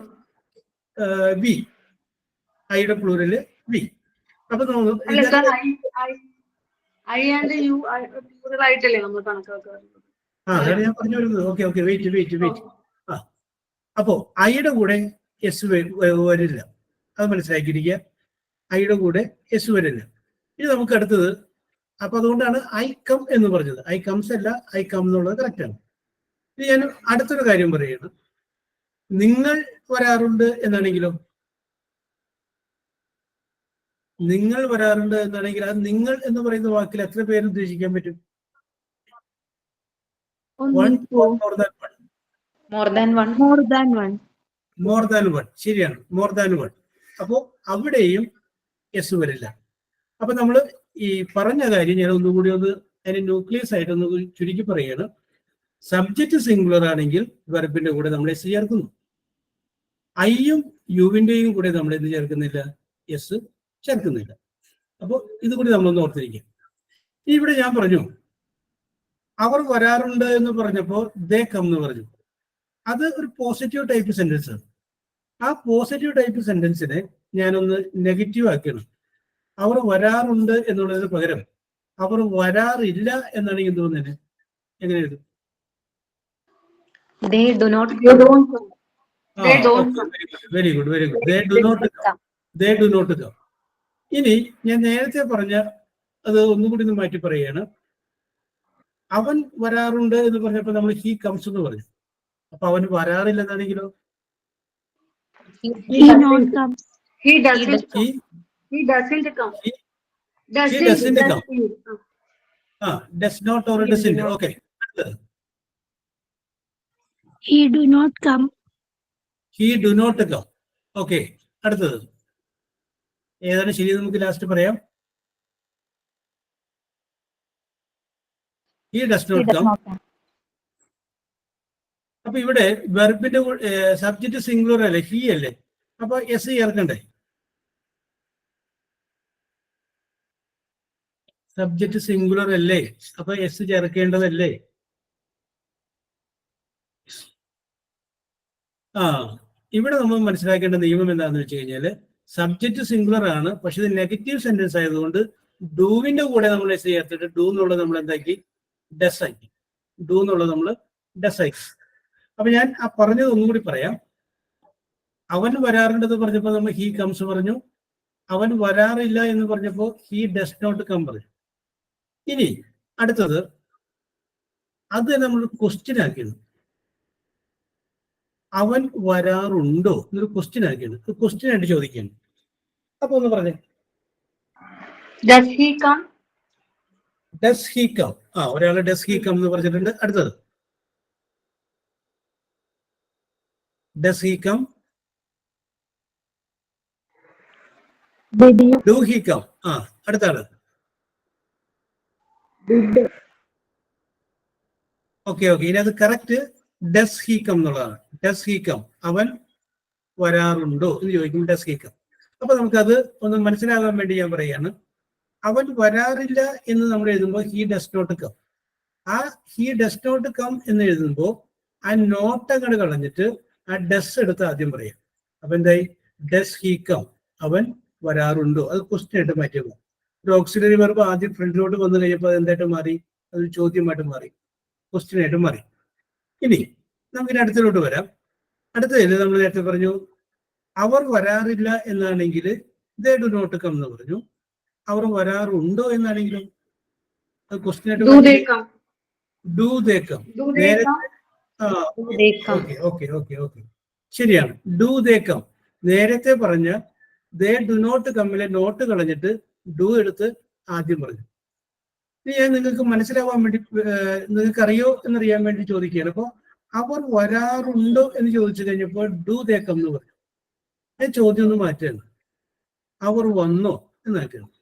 വി, ഐയുടെ പ്ലൂറല് വി. അപ്പൊ അല്ല sir, I and you plural ആയിട്ടല്ലേ നമ്മൾ കണക്കാക്കാറുള്ളത്. അതാണ് ഞാൻ പറഞ്ഞു വരുന്നത്. Okay, wait. അപ്പോ ഐയുടെ കൂടെ എസ് വരില്ല, അത് മനസ്സിലാക്കിയിരിക്കുക. ഐയുടെ കൂടെ എസ് വരില്ല. ഇനി നമുക്ക് അടുത്തത്, അപ്പൊ അതുകൊണ്ടാണ് ഐ കം എന്ന് പറഞ്ഞത്. ഐ കംസ് അല്ല, ഐ കം എന്നുള്ളത് കറക്റ്റ് ആണ്. ഇനി ഞാൻ അടുത്തൊരു കാര്യം പറയുകയാണ്, നിങ്ങൾ വരാറുണ്ട് എന്നാണെങ്കിലോ? നിങ്ങൾ വരാറുണ്ട് എന്നാണെങ്കിൽ അത് നിങ്ങൾ എന്ന് പറയുന്ന വാക്കിൽ എത്ര പേര് ഉദ്ദേശിക്കാൻ പറ്റും? One or more than one? More than one. More than one. More than one, ശരിയാണ്, മോർ ദാൻ വൺ. അപ്പോ അവിടെയും എസ് വരില്ല. അപ്പൊ നമ്മൾ ഈ പറഞ്ഞ കാര്യം ഞാൻ ഒന്നുകൂടി അതിന് ന്യൂക്ലിയസ് ആയിട്ട് ഒന്ന് ചുരുക്കി പറയുകയാണ്. സബ്ജക്റ്റ് സിംഗുലർ ആണെങ്കിൽ വെർബിന്റെ കൂടെ നമ്മൾ എസ് ചേർക്കുന്നു. ഐയും യുവിന്റെയും കൂടെ നമ്മൾ എന്ത് ചേർക്കുന്നില്ല? എസ് ചേർക്കുന്നില്ല. അപ്പോൾ ഇത് കൂടി നമ്മളൊന്ന് ഓർത്തിരിക്കുക. ഇവിടെ ഞാൻ പറഞ്ഞു അവർ വരാറുണ്ട് എന്ന് പറഞ്ഞപ്പോൾ ദേ കം എന്ന് പറഞ്ഞു. അത് ഒരു പോസിറ്റീവ് ടൈപ്പ് സെന്റൻസ് ആണ്. ആ പോസിറ്റീവ് ടൈപ്പ് സെന്റൻസിനെ ഞാനൊന്ന് നെഗറ്റീവ് ആക്കണം. അവർ വരാറുണ്ട് എന്നുള്ളതിന് പകരം അവർ വരാറില്ല എന്നാണ് എനിക്ക് തോന്നുന്നത്. എങ്ങനെ എഴുതും? They do not They come. don't come. They don't come. Very good very good. They do not come. They do not come. ഇനി ഞാൻ നേരത്തെ പറഞ്ഞ അത് ഒന്നും കൂടി ഒന്ന് മാറ്റി പറയുകയാണ്. അവൻ വരാറുണ്ട് എന്ന് പറഞ്ഞപ്പോൾ നമ്മൾ ഹി കംസ് എന്ന് പറഞ്ഞു. അപ്പൊ അവൻ വരാറില്ലെന്നാണെങ്കിലോ? He not comes. He doesn't he come. He doesn't come. He Doesn't doesn't come. doesn't. Does not or doesn't. Okay. He do not come. He do not come. Okay. അടുത്തത് ഏതാണ് ശരി? നമുക്ക് ലാസ്റ്റ് പറയാം. He does He not does come. not come. അപ്പൊ ഇവിടെ വെർബിന്റെ സബ്ജക്റ്റ് സിംഗുലർ അല്ലേ? ഹി അല്ലേ? അപ്പൊ എസ് ചേർക്കണ്ടേ? സബ്ജക്റ്റ് സിംഗുലർ അല്ലേ? അപ്പൊ എസ് ചേർക്കേണ്ടതല്ലേ? ഇവിടെ നമ്മൾ മനസ്സിലാക്കേണ്ട നിയമം എന്താണെന്ന് വെച്ച് കഴിഞ്ഞാല് സബ്ജക്റ്റ് സിംഗുലർ ആണ്, പക്ഷെ ഇത് നെഗറ്റീവ് സെന്റൻസ് ആയതുകൊണ്ട് ഡൂവിന്റെ കൂടെ നമ്മൾ എസ് ചേർത്തിട്ട് ഡൂ എന്നുള്ളത് നമ്മൾ എന്താക്കി? ഡസ് ആക്കി. ഡൂ എന്നുള്ളത് നമ്മൾ ഡസ് ആക്കി. അപ്പൊ ഞാൻ ആ പറഞ്ഞത് ഒന്നും കൂടി പറയാം. അവൻ വരാറുണ്ടെന്ന് പറഞ്ഞപ്പോൾ നമ്മൾ ഹി കംസ് പറഞ്ഞു. അവൻ വരാറില്ല എന്ന് പറഞ്ഞപ്പോൾ ഹി ഡസ് നോട്ട് കം പറഞ്ഞു. ഇനി അടുത്തത് അത് നമ്മൾ ക്വസ്റ്റ്യൻ ആക്കിയത്. അവൻ വരാറുണ്ടോ എന്നൊരു ക്വസ്റ്റ്യൻ ആക്കിയത്. ക്വസ്റ്റ്യൻ ആയിട്ട് ചോദിക്കുകയാണ്. അപ്പൊ ഒന്ന് പറഞ്ഞേ. Does he come? Does he come. ഒരാള് ഡസ് ഹി കം എന്ന് പറഞ്ഞിട്ടുണ്ട്. അടുത്തത് does he come. Did you? Do he come. അടുത്ത ആള്. Did. ഓക്കെ. ഇനി അത് കറക്റ്റ് ഡസ് ഹി കം എന്നുള്ളതാണ്. Does he come. അവൻ വരാറുണ്ടോ എന്ന് ചോദിക്കും. Does he come. അപ്പൊ നമുക്കത് ഒന്ന് മനസ്സിലാകാൻ വേണ്ടി ഞാൻ പറയാണ്. അവൻ വരാറില്ല എന്ന് നമ്മൾ എഴുതുമ്പോൾ ഹി ഡസ് നോട്ട് കം. ആ ഹി ഡസ് നോട്ട് കം എന്ന് എഴുതുമ്പോൾ ആ നോട്ട് അങ്ങോട്ട് കളഞ്ഞിട്ട് ആ ഡസ് എടുത്ത് ആദ്യം പറയാം. അപ്പൊ എന്തായി? Does he come. അവൻ വരാറുണ്ടോ? അത് ക്വസ്റ്റ്യൻ ആയിട്ട് മാറ്റിയപ്പോൾ ഒരു ഓക്സിലറി വെർബ് ആദ്യം ഫ്രണ്ടിലോട്ട് വന്നു കഴിഞ്ഞപ്പോൾ അത് എന്തായിട്ട് മാറി? അതൊരു ചോദ്യമായിട്ട് മാറി, ക്വസ്റ്റ്യൻ ആയിട്ട് മാറി. ഇനി നമുക്കിനി അടുത്തതിലോട്ട് വരാം. അടുത്തതിൽ നമ്മൾ നേരത്തെ പറഞ്ഞു അവർ വരാറില്ല എന്നാണെങ്കിൽ ദേ ഡു നോട്ട് കം എന്ന് പറഞ്ഞു. അവർ വരാറുണ്ടോ എന്നാണെങ്കിലും അത് ക്വസ്റ്റ്യൻ Do they ആയിട്ട് come? Do they come. Do they come? They come. Okay ശരിയാണ്. Do they come. നേരത്തെ പറഞ്ഞ ദേ ഡു നോട്ട് കമ്മിലെ നോട്ട് കളഞ്ഞിട്ട് ഡു എടുത്ത് ആദ്യം പറഞ്ഞു. ഇത് ഞാൻ നിങ്ങൾക്ക് മനസ്സിലാവാൻ വേണ്ടി നിങ്ങൾക്ക് അറിയോ എന്നറിയാൻ വേണ്ടി ചോദിക്കുകയാണ്. അപ്പോൾ അവർ വരാറുണ്ടോ എന്ന് ചോദിച്ചു കഴിഞ്ഞപ്പോൾ ഡു ദേ കം എന്ന് പറഞ്ഞു. ഞാൻ ചോദ്യം ഒന്ന് മാറ്റുകയാണ്. അവർ വന്നോ എന്നാക്കുകയാണ്.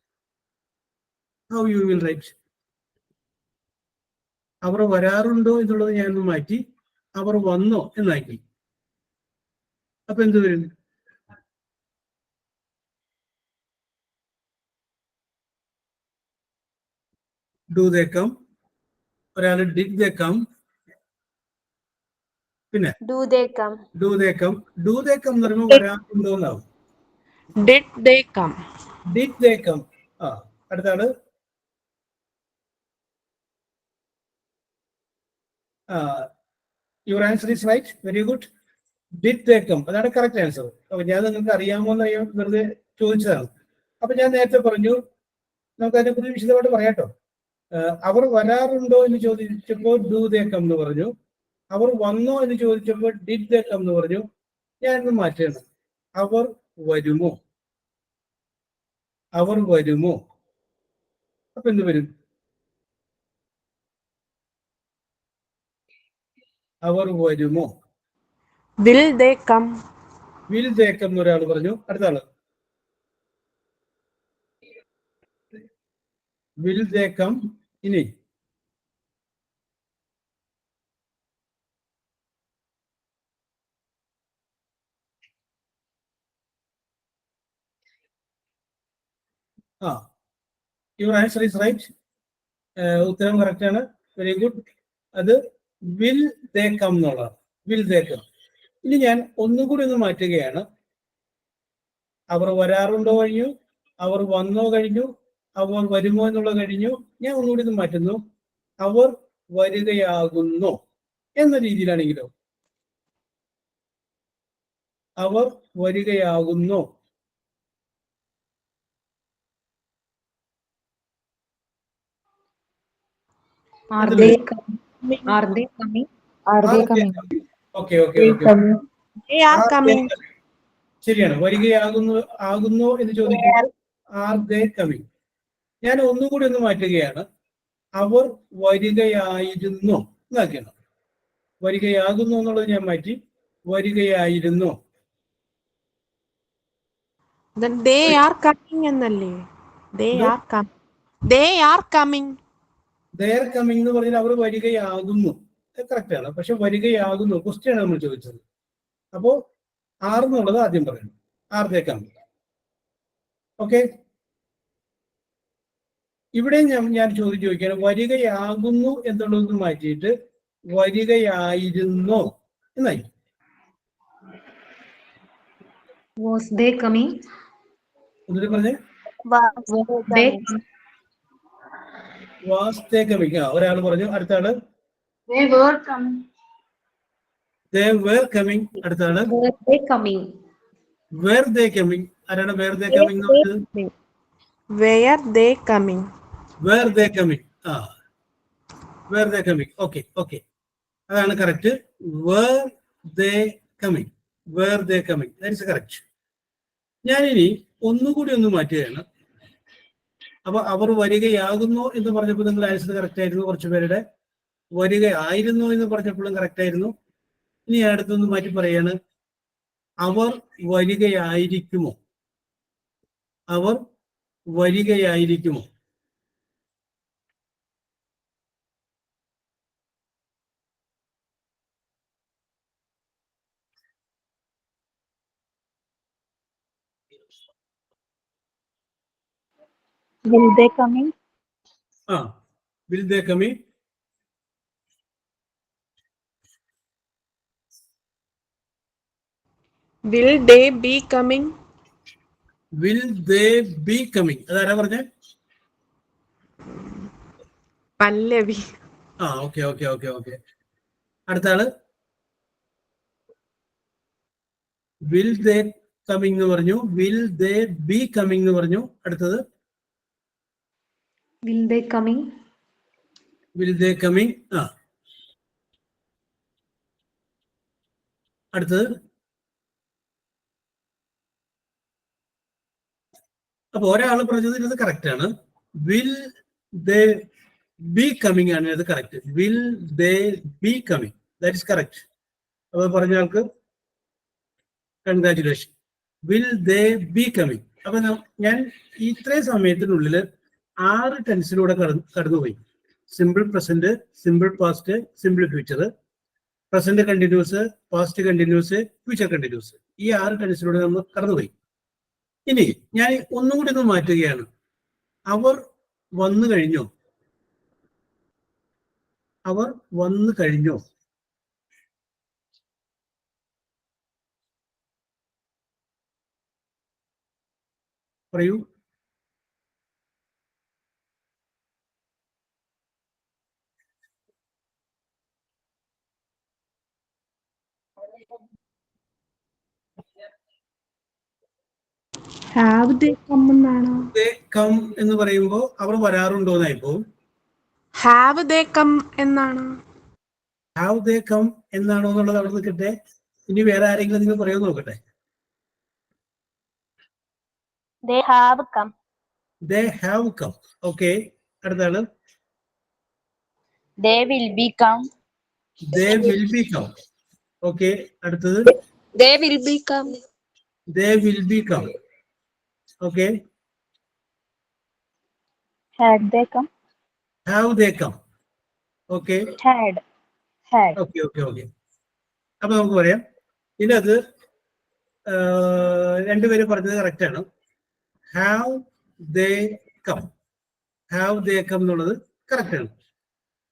How you will write? അവർ വരാറുണ്ടോ എന്നുള്ളത് ഞാനൊന്ന് മാറ്റി അവർ വന്നോ എന്നാക്കി. അപ്പൊ എന്ത് വരും? Do they come. ഒരാള് ഡിഡ് ദേ കം. പിന്നെ Do they come? Do they come. Do they come എന്ന് പറയുമ്പോൾ വരാറുണ്ടോ എന്നാവും. Did they come? Did they come. അടുത്താണ് your answer is right. Very good. Did they come. അതാണ് കറക്റ്റ് ആൻസർ. അപ്പൊ ഞാൻ നിങ്ങൾക്ക് അറിയാമോ എന്ന് അറിയാൻ വെറുതെ ചോദിച്ചതാണ്. അപ്പൊ ഞാൻ നേരത്തെ പറഞ്ഞു നമുക്ക് അതിനെക്കുറിച്ച് വിശദമായിട്ട് പറയാട്ടോ. അവർ വരാറുണ്ടോ എന്ന് ചോദിച്ചപ്പോൾ ഡു ദേ കം എന്ന് പറഞ്ഞു. അവർ വന്നോ എന്ന് ചോദിച്ചപ്പോൾ ഡിഡ് ദേ കം എന്ന് പറഞ്ഞു. ഞാനൊന്ന് മാറ്റണം. അവർ വരുമോ? അവർ വരുമോ? അപ്പൊ എന്ത് വരും? അവർ വരുമോ? Will they come? Will they come എന്ന് ഒരാൾ പറഞ്ഞു. അടുത്ത ആള് വിൽ ദേ കം. ഇനി ആ, യുവർ ആൻസർ ഈസ് റൈറ്റ്. ഉത്തരം കറക്റ്റ് ആണ്. Very good. അത് വിൽ ദേ കം എന്നുള്ളതാണ്. Will they come. ഇനി ഞാൻ ഒന്നുകൂടി ഒന്ന് മാറ്റുകയാണ്. അവർ വരാറുണ്ടോ കഴിഞ്ഞു, അവർ വന്നോ കഴിഞ്ഞു, അവർ വരുമോ എന്നുള്ളത് കഴിഞ്ഞു. ഞാൻ ഒന്നുകൂടി ഒന്ന് മാറ്റുന്നു. അവർ വരികയാകുന്നു എന്ന രീതിയിലാണെങ്കിലോ, അവർ വരികയാകുന്നു. Are they coming? Are they coming? Okay okay okay. They are coming. ശരിയാണ്. ആകുന്നു എന്ന് ചോദിക്കുമ്പോൾ ആർ ദേ കമ്മിങ്. ഞാൻ ഒന്നുകൂടി ഒന്ന് മാറ്റുകയാണ്. അവർ വരികയായിരുന്നു എന്നാക്കിയാണ്. വരികയാകുന്നു എന്നുള്ളത് ഞാൻ മാറ്റി വരികയായിരുന്നു. Then they are coming എന്നല്ലേ? They are coming. They are coming. They're coming എന്ന് പറഞ്ഞാൽ അവർ വരികയാകുന്നു. കറക്റ്റ് ആണ്. പക്ഷെ വരികയാകുന്നു ക്വസ്റ്റ്യൻ ആണ് നമ്മൾ ചോദിച്ചത്. അപ്പോ ആർ എന്നുള്ളത് ആദ്യം പറയണം. Are they coming. ഓക്കെ. ഇവിടെ ഞാൻ ചോദിക്കുകയാണ്, വരികയാകുന്നു എന്നുള്ളത് മാറ്റിയിട്ട് വരികയായിരുന്നു എന്നായി. Was they coming? എന്നിട്ട് പറഞ്ഞേ They വാസ് ദേ കമ്മിങ്. ഒരാൾ പറഞ്ഞു. അടുത്ത ആള് They were coming. They were coming. അടുത്ത ആള് were they coming? Were they coming. ആരാണ് വേർ ദേ കമ്മിങ് എന്ന് പറഞ്ഞത്? Where they coming? Were they coming. Were they coming. Okay okay, അതാണ് correct. Were they coming. Were they coming. That is correct. ഞാനിനി ഒന്നുകൂടി ഒന്ന് മാറ്റുകയാണ്. അപ്പൊ അവർ വരികയാകുന്നു എന്ന് പറഞ്ഞപ്പോൾ നിങ്ങൾ ആൻസർ കറക്റ്റ് ആയിരുന്നു. കുറച്ചു പേരുടെ വരികയായിരുന്നു എന്ന് പറഞ്ഞപ്പോഴും കറക്റ്റ് ആയിരുന്നു. ഇനി ഞാൻ അടുത്തൊന്ന് മാറ്റി പറയാണ്. അവർ വരികയായിരിക്കുമോ? അവർ വരികയായിരിക്കുമോ? Will they coming? Will they coming. Will they be coming? Will they be coming. അതാരാ പറഞ്ഞേ? Pallavi. Okay okay okay okay. അടുത്ത ആള് വിൽ ദേ കമ്മിങ് എന്ന് പറഞ്ഞു. വിൽ ദേ ബി കമ്മിങ് എന്ന് പറഞ്ഞു. അടുത്തത് Will they coming? Will they coming. അടുത്തത്. അപ്പൊ ഒരാൾ പറഞ്ഞത് ഇത് കറക്റ്റ് ആണ്. വിൽ ദേ ബി കമ്മിങ് ആണ് ഇത് correct. Will they be coming. That is correct. അപ്പൊ പറഞ്ഞ ആൾക്ക് congratulation. Will they be coming. അപ്പൊ ഞാൻ ഇത്രയും സമയത്തിനുള്ളിൽ 6 ടെൻസിലൂടെ കടന്നുപോയി. Simple present, simple past, simple future, present continuous, past continuous, future continuous. ഈ 6 ടെൻസിലൂടെ നമ്മൾ കടന്നുപോയി. ഇനി ഞാൻ ഒന്നും കൂടി ഒന്ന് മാറ്റുകയാണ്. അവർ വന്നു കഴിഞ്ഞോ? അവർ വന്നു കഴിഞ്ഞോ? പറയൂ. Have they come എന്നാണോ? They come എന്ന് പറയുമ്പോൾ അവർ വരാറുണ്ടോ എന്നായിപ്പോ. Have they come എന്നാണോ? Have they come എന്നാണോ എന്നുള്ളത് അവിടെ നിൽക്കട്ടെ. ഇനി വേറെ ആരെങ്കിലും നിങ്ങൾ പറയുമോ നോക്കട്ടെ. They have come. They have come. Okay. അടുത്താണ് They will be come. They will be come. Okay. അടുത്തത് They will be come. They will be come. Okay. Had they come? Have they come. Okay. Had. Okay okay okay. അപ്പൊ നമുക്ക് പറയാം. ഇതിനകത്ത് രണ്ടുപേരും പറഞ്ഞത് കറക്റ്റ് ആണ്. Have they come. Have they come എന്നുള്ളത് കറക്റ്റ് ആണ്.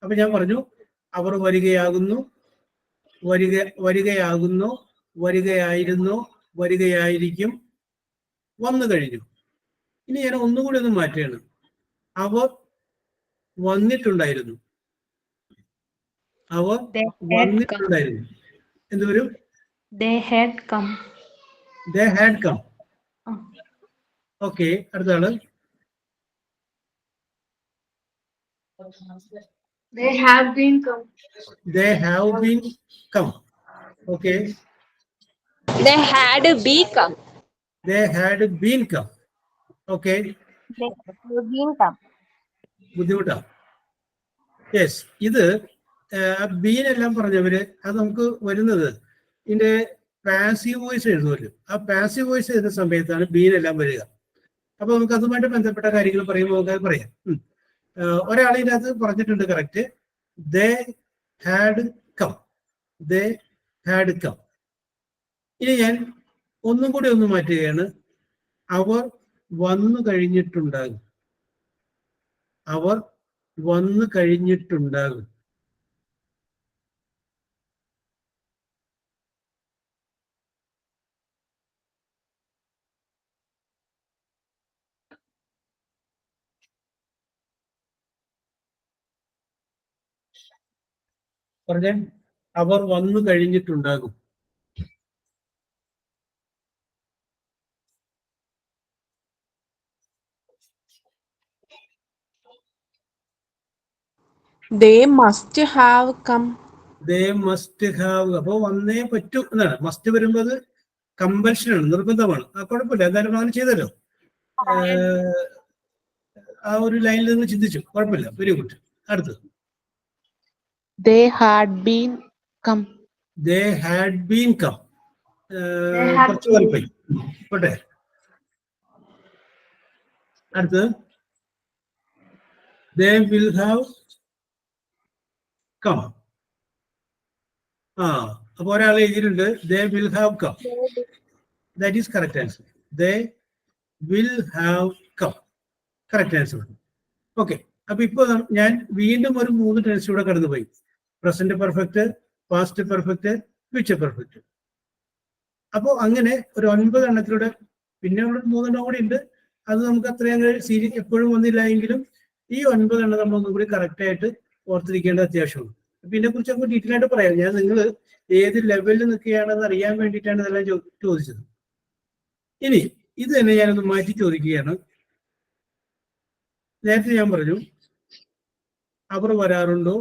അപ്പൊ ഞാൻ പറഞ്ഞു അവർ വരികയാകുന്നു, വരികയാകുന്നു, വരികയായിരുന്നു, വരികയായിരിക്കും, വന്നു കഴിഞ്ഞു. ഇനി ഞാൻ ഒന്നുകൂടി ഒന്ന് മാറ്റുകയാണ്. അവർ വന്നിട്ടുണ്ടായിരുന്നു, അവർ They had come. വന്നിട്ടുണ്ടായിരുന്നു. എന്ത് വരും? They had come. They had come. ആ. ഓക്കെ, അടുത്താണ്. They have been come. They have been come. Okay. They had become. They had been come. Okay. They have been come. ബുദ്ധിമുട്ടാ. യെസ്, ഇത് ബീൻ എല്ലാം പറഞ്ഞവര് അത് നമുക്ക് വരുന്നത് ഇതിന്റെ പാസീവ് വോയിസ് എഴുതുമല്ലോ. ആ പാസീവ് വോയിസ് എഴുതുന്ന സമയത്താണ് ബീൻ എല്ലാം വരിക. അപ്പൊ നമുക്ക് അതുമായിട്ട് ബന്ധപ്പെട്ട കാര്യങ്ങൾ പറയുമ്പോൾ നമുക്ക് പറയാം. ഒരാൾ ഇതിനകത്ത് പറഞ്ഞിട്ടുണ്ട് correct. They had come. They had come. ഇനി ഞാൻ ഒന്നും കൂടി ഒന്ന് മാറ്റുകയാണ്. അവർ വന്നു കഴിഞ്ഞിട്ടുണ്ടാകും. അവർ വന്നു കഴിഞ്ഞിട്ടുണ്ടാകും. പറഞ്ഞേ, അവർ വന്നു കഴിഞ്ഞിട്ടുണ്ടാകും. They must have come. They must have. അപ്പൊ വന്നേ പറ്റൂ എന്നാണ്. മസ്റ്റ് വരുമ്പോൾ അത് കമ്പൽഷനാണ്, നിർബന്ധമാണ്. ആ കുഴപ്പമില്ല, എന്തായാലും അങ്ങനെ ചെയ്തല്ലോ. ആ ഒരു ലൈനിൽ നിന്ന് ചിന്തിച്ചു, കുഴപ്പമില്ല. Very good. അടുത്തത്. They had been come. They had been come. കുറച്ച് കുഴപ്പമില്ല, പോട്ടെ. അടുത്തത്. They will have come. ആ, അപ്പൊ ഒരാൾ എഴുതിയിട്ടുണ്ട് they will have come. That is correct answer. They will have come, correct answer. Okay, അപ്പൊ ഇപ്പൊ ഞാൻ വീണ്ടും ഒരു 3 ടെൻസിലൂടെ കടന്നുപോയി. Present perfect, past perfect, future perfect. അപ്പോൾ അങ്ങനെ ഒരു 9 എണ്ണത്തിലൂടെ, പിന്നെ ഉള്ള 3 എണ്ണം കൂടി ഉണ്ട്. അത് നമുക്ക് അത്രയും സീരിയസ് എപ്പോഴും വന്നില്ല എങ്കിലും ഈ 9 എണ്ണം നമ്മൾ ഒന്നും കൂടി കറക്റ്റ് ആയിട്ട് ഓർത്തിരിക്കേണ്ടത് അത്യാവശ്യമാണ്. പിന്നെ കുറിച്ച് നമുക്ക് ഡീറ്റെയിൽ ആയിട്ട് പറയാം. ഞാൻ നിങ്ങൾ ഏത് ലെവലിൽ നിൽക്കുകയാണെന്ന് അറിയാൻ വേണ്ടിയിട്ടാണ് ഇതെല്ലാം ചോദിച്ചത്. ഇനി ഇത് തന്നെ ഞാനൊന്ന് മാറ്റി ചോദിക്കുകയാണ്. നേരത്തെ ഞാൻ പറഞ്ഞു അവർ വരാറുണ്ടോ,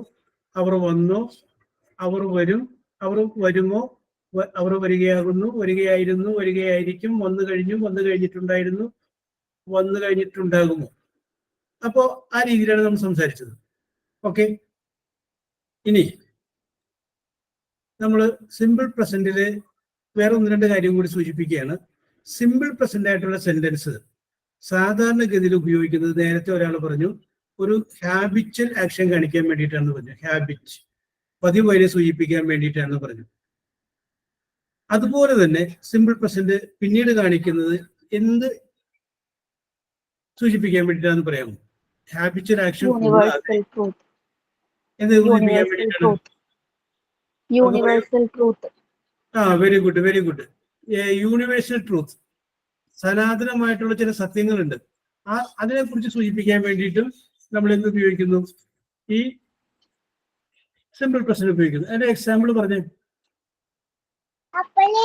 അവർ വന്നോ, അവർ വരും, അവർ വരുമോ, അവർ വരികയാകുന്നു, വരികയായിരുന്നു, വരികയായിരിക്കും, വന്നു കഴിഞ്ഞു, വന്നു കഴിഞ്ഞിട്ടുണ്ടായിരുന്നു, വന്നു കഴിഞ്ഞിട്ടുണ്ടാകുമോ. അപ്പോ ആ രീതിയിലാണ് നമ്മൾ സംസാരിച്ചത്. ഓക്കെ, ഇനി നമ്മൾ സിമ്പിൾ പ്രസന്റില് വേറെ 1-2 കാര്യം കൂടി സൂചിപ്പിക്കുകയാണ്. സിമ്പിൾ പ്രസന്റ് ആയിട്ടുള്ള സെന്റൻസ് സാധാരണഗതിയിൽ ഉപയോഗിക്കുന്നത്, നേരത്തെ ഒരാൾ പറഞ്ഞു, ഒരു ഹാബിച്വൽ ആക്ഷൻ കാണിക്കാൻ വേണ്ടിയിട്ടാണ് പറഞ്ഞു. ഹാബിറ്റ്, പതിവ് സൂചിപ്പിക്കാൻ വേണ്ടിയിട്ടാണ് പറഞ്ഞു. അതുപോലെ തന്നെ സിമ്പിൾ പ്രസന്റ് പിന്നീട് കാണിക്കുന്നത് എന്ത് സൂചിപ്പിക്കാൻ വേണ്ടിയിട്ടാണെന്ന് പറയാമോ? Habitual action Universal truth. എന്ത് സൂചിപ്പിക്കാൻ Universal വേണ്ടിയിട്ടാണ്? truth. Universal truth. Very good, very good. Universal truth, സനാതനമായിട്ടുള്ള ചില സത്യങ്ങളുണ്ട്. അതിനെ കുറിച്ച് സൂചിപ്പിക്കാൻ വേണ്ടിയിട്ടും നമ്മൾ എന്ത് ഉപയോഗിക്കുന്നു? ഈ സിമ്പിൾ പ്രസന്റ് ഉപയോഗിക്കുന്നു. അതിന്റെ എക്സാമ്പിൾ പറഞ്ഞേ.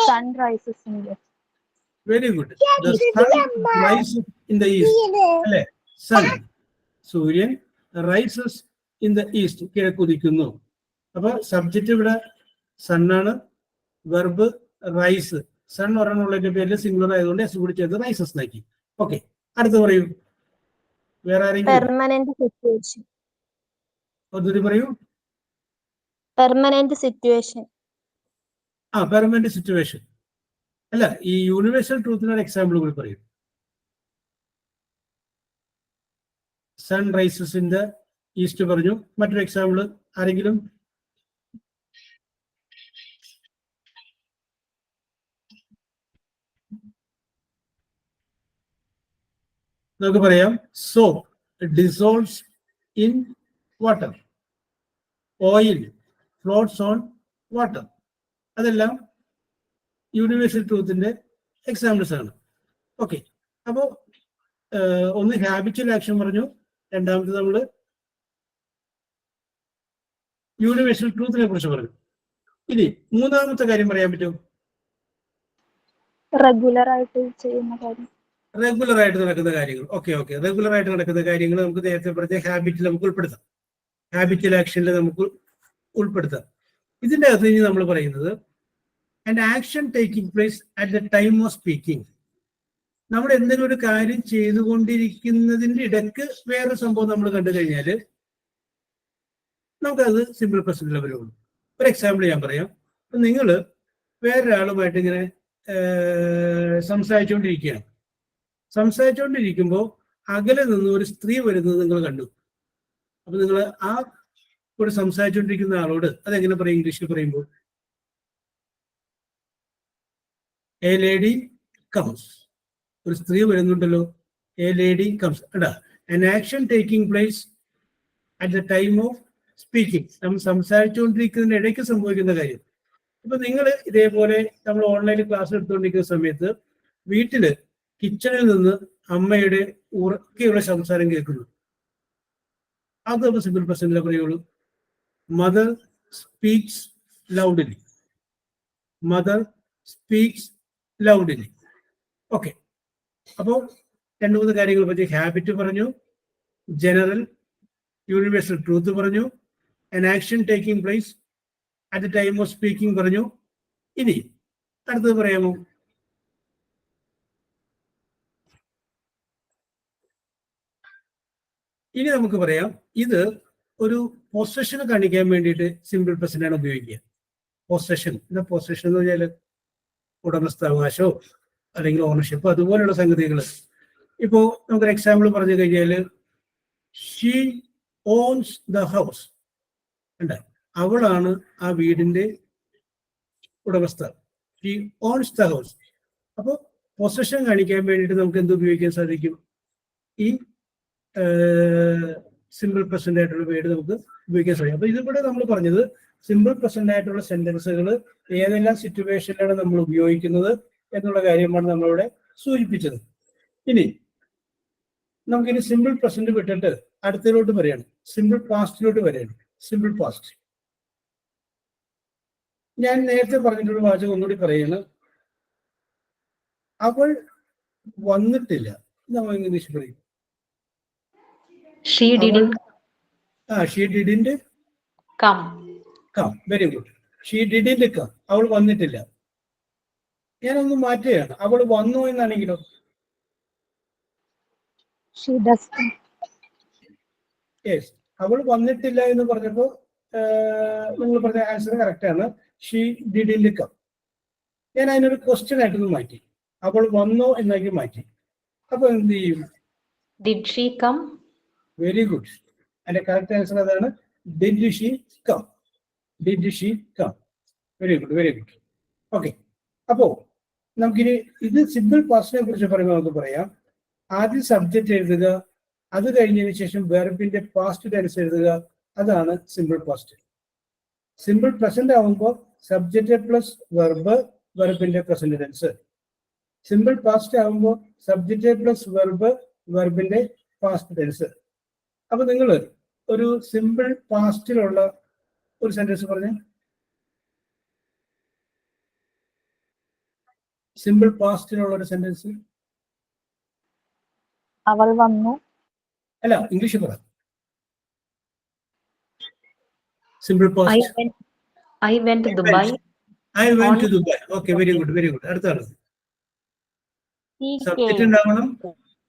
Sun rises in the east. Very good. The sun rises in the east. അല്ലെ? സൺ, സൂര്യൻ, റൈസസ് ഇൻ ദ ഈസ്റ്റ്, കിഴക്കുദിക്കുന്നു. അപ്പൊ സബ്ജക്റ്റ് ഇവിടെ സണ്ണാണ്, വെർബ് റൈസ്. സൺ ഒരെണ്ണുള്ളതിന്റെ പേരിൽ സിംഗുലർ ആയതുകൊണ്ട് എസ് കൂടി ചേർത്ത് റൈസസ് നാക്കി. ഓക്കെ, അടുത്ത് പറയൂ. വേറെ ആരെങ്കിലും? Permanent situation. ഒന്നുകൂടി പറയൂ. Permanent situation. Permanent situation. അല്ല, ഈ യൂണിവേഴ്സൽ ട്രൂത്തിന് ഒരു എക്സാമ്പിൾ കൂടി പറയും. Sun rises in the east പറഞ്ഞു. മറ്റൊരു എക്സാമ്പിൾ ആരെങ്കിലും? നമുക്ക് പറയാം soap dissolves in water, oil floats on water. അതെല്ലാം യൂണിവേഴ്സൽ ട്രൂത്തിന്റെ എക്സാമ്പിൾസ് ആണ്. ഓക്കെ, അപ്പോൾ ഒന്ന് ഹാബിച്വൽ ആക്ഷൻ പറഞ്ഞു, രണ്ടാമത് നമ്മൾ യൂണിവേഴ്സൽ ട്രൂത്തിനെ കുറിച്ച് പറഞ്ഞു. ഇനി മൂന്നാമത്തെ കാര്യം പറയാൻ പറ്റുമോ? റെഗുലർ ആയിട്ട് ചെയ്യുന്ന കാര്യം. റെഗുലർ ആയിട്ട് നടക്കുന്ന കാര്യങ്ങൾ. ഓക്കെ, റെഗുലർ ആയിട്ട് നടക്കുന്ന കാര്യങ്ങൾ നമുക്ക് നേരത്തെ പറഞ്ഞ ഹാബിറ്റിൽ നമുക്ക് ഉൾപ്പെടുത്താം, ഹാബിച്വൽ ആക്ഷനിൽ നമുക്ക് ഉൾപ്പെടുത്താം. ഇതിന്റെ അകത്ത് ഇനി നമ്മൾ പറയുന്നത് and action taking place at the time of speaking. നമ്മൾ എന്തെങ്കിലും ഒരു കാര്യം ചെയ്തുകൊണ്ടിരിക്കുന്നതിന്റെ ഇടയ്ക്ക് വേറെ സംഭവം നമ്മൾ കണ്ടു കഴിഞ്ഞാൽ നമുക്കത് സിമ്പിൾ പ്രസന്റ് ലെവലുള്ളൂ. ഒരു എക്സാമ്പിൾ ഞാൻ പറയാം. നിങ്ങൾ വേറൊരാളുമായിട്ട് ഇങ്ങനെ സംസാരിച്ചുകൊണ്ടിരിക്കുകയാണ്. സംസാരിച്ചുകൊണ്ടിരിക്കുമ്പോൾ അകലെ നിന്ന് ഒരു സ്ത്രീ വരുന്നത് നിങ്ങൾ കണ്ടു. അപ്പൊ നിങ്ങൾ ആ കൂടെ സംസാരിച്ചുകൊണ്ടിരിക്കുന്ന ആളോട് അതെങ്ങനെ പറയും ഇംഗ്ലീഷിൽ പറയുമ്പോൾ? A lady comes. ഒരു സ്ത്രീ വരുന്നുണ്ടല്ലോ, എ ലേഡി കംസ്. എടാ an action taking place at the time of speaking. നമ്മൾ സംസാരിച്ചുകൊണ്ടിരിക്കുന്നതിന് ഇടയ്ക്ക് സംഭവിക്കുന്ന കാര്യം. ഇപ്പൊ നിങ്ങൾ ഇതേപോലെ നമ്മൾ ഓൺലൈനിൽ ക്ലാസ് എടുത്തുകൊണ്ടിരിക്കുന്ന സമയത്ത് വീട്ടില് കിച്ചണിൽ നിന്ന് അമ്മയുടെ ഉറക്കെയുള്ള സംസാരം കേൾക്കുന്നു. അത് നമ്മൾ സിമ്പിൾ പ്രസന്റിലെ പറയുള്ളൂ. Mother speaks loudly. Mother speaks loudly. Okay, അപ്പോൾ 2-3 കാര്യങ്ങൾ പറ്റി ഹാബിറ്റ് പറഞ്ഞു, ജനറൽ യൂണിവേഴ്സൽ ട്രൂത്ത് പറഞ്ഞു, an action taking place at the time of speaking പറഞ്ഞു. ഇനി അടുത്തത് പറയാമോ? ഇനി നമുക്ക് പറയാം, ഇത് ഒരു പൊസഷൻ കാണിക്കാൻ വേണ്ടിയിട്ട് സിമ്പിൾ പ്രസന്റ് ആണ് ഉപയോഗിക്കുക. പൊസഷൻ, എന്താ പൊസഷൻ എന്ന് പറഞ്ഞാൽ ഉടമസ്ഥാവകാശമോ അല്ലെങ്കിൽ ഓണർഷിപ്പ്, അതുപോലെയുള്ള സംഗതികൾ. ഇപ്പോ നമുക്കൊരു എക്സാമ്പിൾ പറഞ്ഞു കഴിഞ്ഞാൽ ഷീ ഓൺസ് ദ ഹൗസ്. ഉണ്ട്, അവളാണ് ആ വീടിന്റെ ഉടമസ്ഥ. She owns the house. അപ്പോൾ പൊസഷൻ കാണിക്കാൻ വേണ്ടിയിട്ട് നമുക്ക് എന്ത് ഉപയോഗിക്കാൻ സാധിക്കും? ഈ സിമ്പിൾ പ്രസന്റ് ആയിട്ടുള്ള വേർഡ് നമുക്ക് ഉപയോഗിക്കാൻ സാധിക്കും. അപ്പൊ ഇതിലൂടെ നമ്മൾ പറഞ്ഞത് സിമ്പിൾ പ്രസന്റ് ആയിട്ടുള്ള സെന്റൻസുകൾ ഏതെല്ലാം സിറ്റുവേഷനിലാണ് നമ്മൾ ഉപയോഗിക്കുന്നത് എന്നുള്ള കാര്യമാണ് നമ്മളിവിടെ സൂചിപ്പിച്ചത്. ഇനി നമുക്കിനി സിമ്പിൾ പ്രസന്റ് വിട്ടിട്ട് അടുത്തതിലോട്ട് വരികയാണ്, സിമ്പിൾ പാസ്റ്റിലോട്ട് വരികയാണ്. Simple past. ഞാൻ നേരത്തെ പറഞ്ഞിട്ടുള്ള വാചകം ഒന്നുകൂടി പറയുകയാണ്. അവൾ വന്നിട്ടില്ല. നമ്മൾ ഇംഗ്ലീഷ് പറയും She didn't she didn't come. Come. Very good. She didn't come. അവൾ വന്നിട്ടില്ല. ഞാനൊന്ന് മാറ്റുകയാണ്. അവൾ വന്നു എന്നാണെങ്കിലോ? She does come. യെസ്, അവൾ വന്നിട്ടില്ല എന്ന് പറഞ്ഞപ്പോൾ നിങ്ങൾ പറഞ്ഞ ആൻസർ കറക്റ്റ് ആണ്. She didn't come. ഞാൻ അതിനൊരു ക്വസ്റ്റ്യൻ ആയിട്ടൊന്ന് മാറ്റി, അവൾ വന്നോ എന്നാക്കി മാറ്റി. അപ്പൊ എന്ത് ചെയ്യും? Did she come? Very good. അതിന്റെ കറക്റ്റ് ആൻസർ അതാണ്. Did she come. Did she come. Very good, very good. Okay, അപ്പോ നമുക്കിനി ഇത് സിമ്പിൾ പാസ്റ്റിനെ കുറിച്ച് പറയുമ്പോൾ നമുക്ക് പറയാം, ആദ്യം സബ്ജക്റ്റ് എഴുതുക, അത് കഴിഞ്ഞതിന് ശേഷം വെർബിന്റെ പാസ്റ്റ് ടെൻസ് എഴുതുക. അതാണ് സിമ്പിൾ പാസ്റ്റ്. സിമ്പിൾ പ്രസന്റ് ആവുമ്പോൾ സബ്ജക്റ്റ് പ്ലസ് വെർബ്, വെർബിന്റെ പ്രസന്റ് ടെൻസ്. സിമ്പിൾ പാസ്റ്റ് ആവുമ്പോൾ സബ്ജക്റ്റ് പ്ലസ് വെർബ്, വെർബിന്റെ പാസ്റ്റ് ടെൻസ്. അപ്പൊ നിങ്ങൾ ഒരു സിമ്പിൾ പാസ്റ്റിലുള്ള ഒരു സെന്റൻസ് പറഞ്ഞേ. സിമ്പിൾ പാസ്റ്റിലുള്ള ഒരു സെന്റൻസ്. അവൾ വന്നു. അല്ല, ഇംഗ്ലീഷ് പറ. Simple past. I went to Dubai. I went to Dubai. Okay, very good, very good. അടുത്താണ്. He subject came. ഉണ്ടാവണം,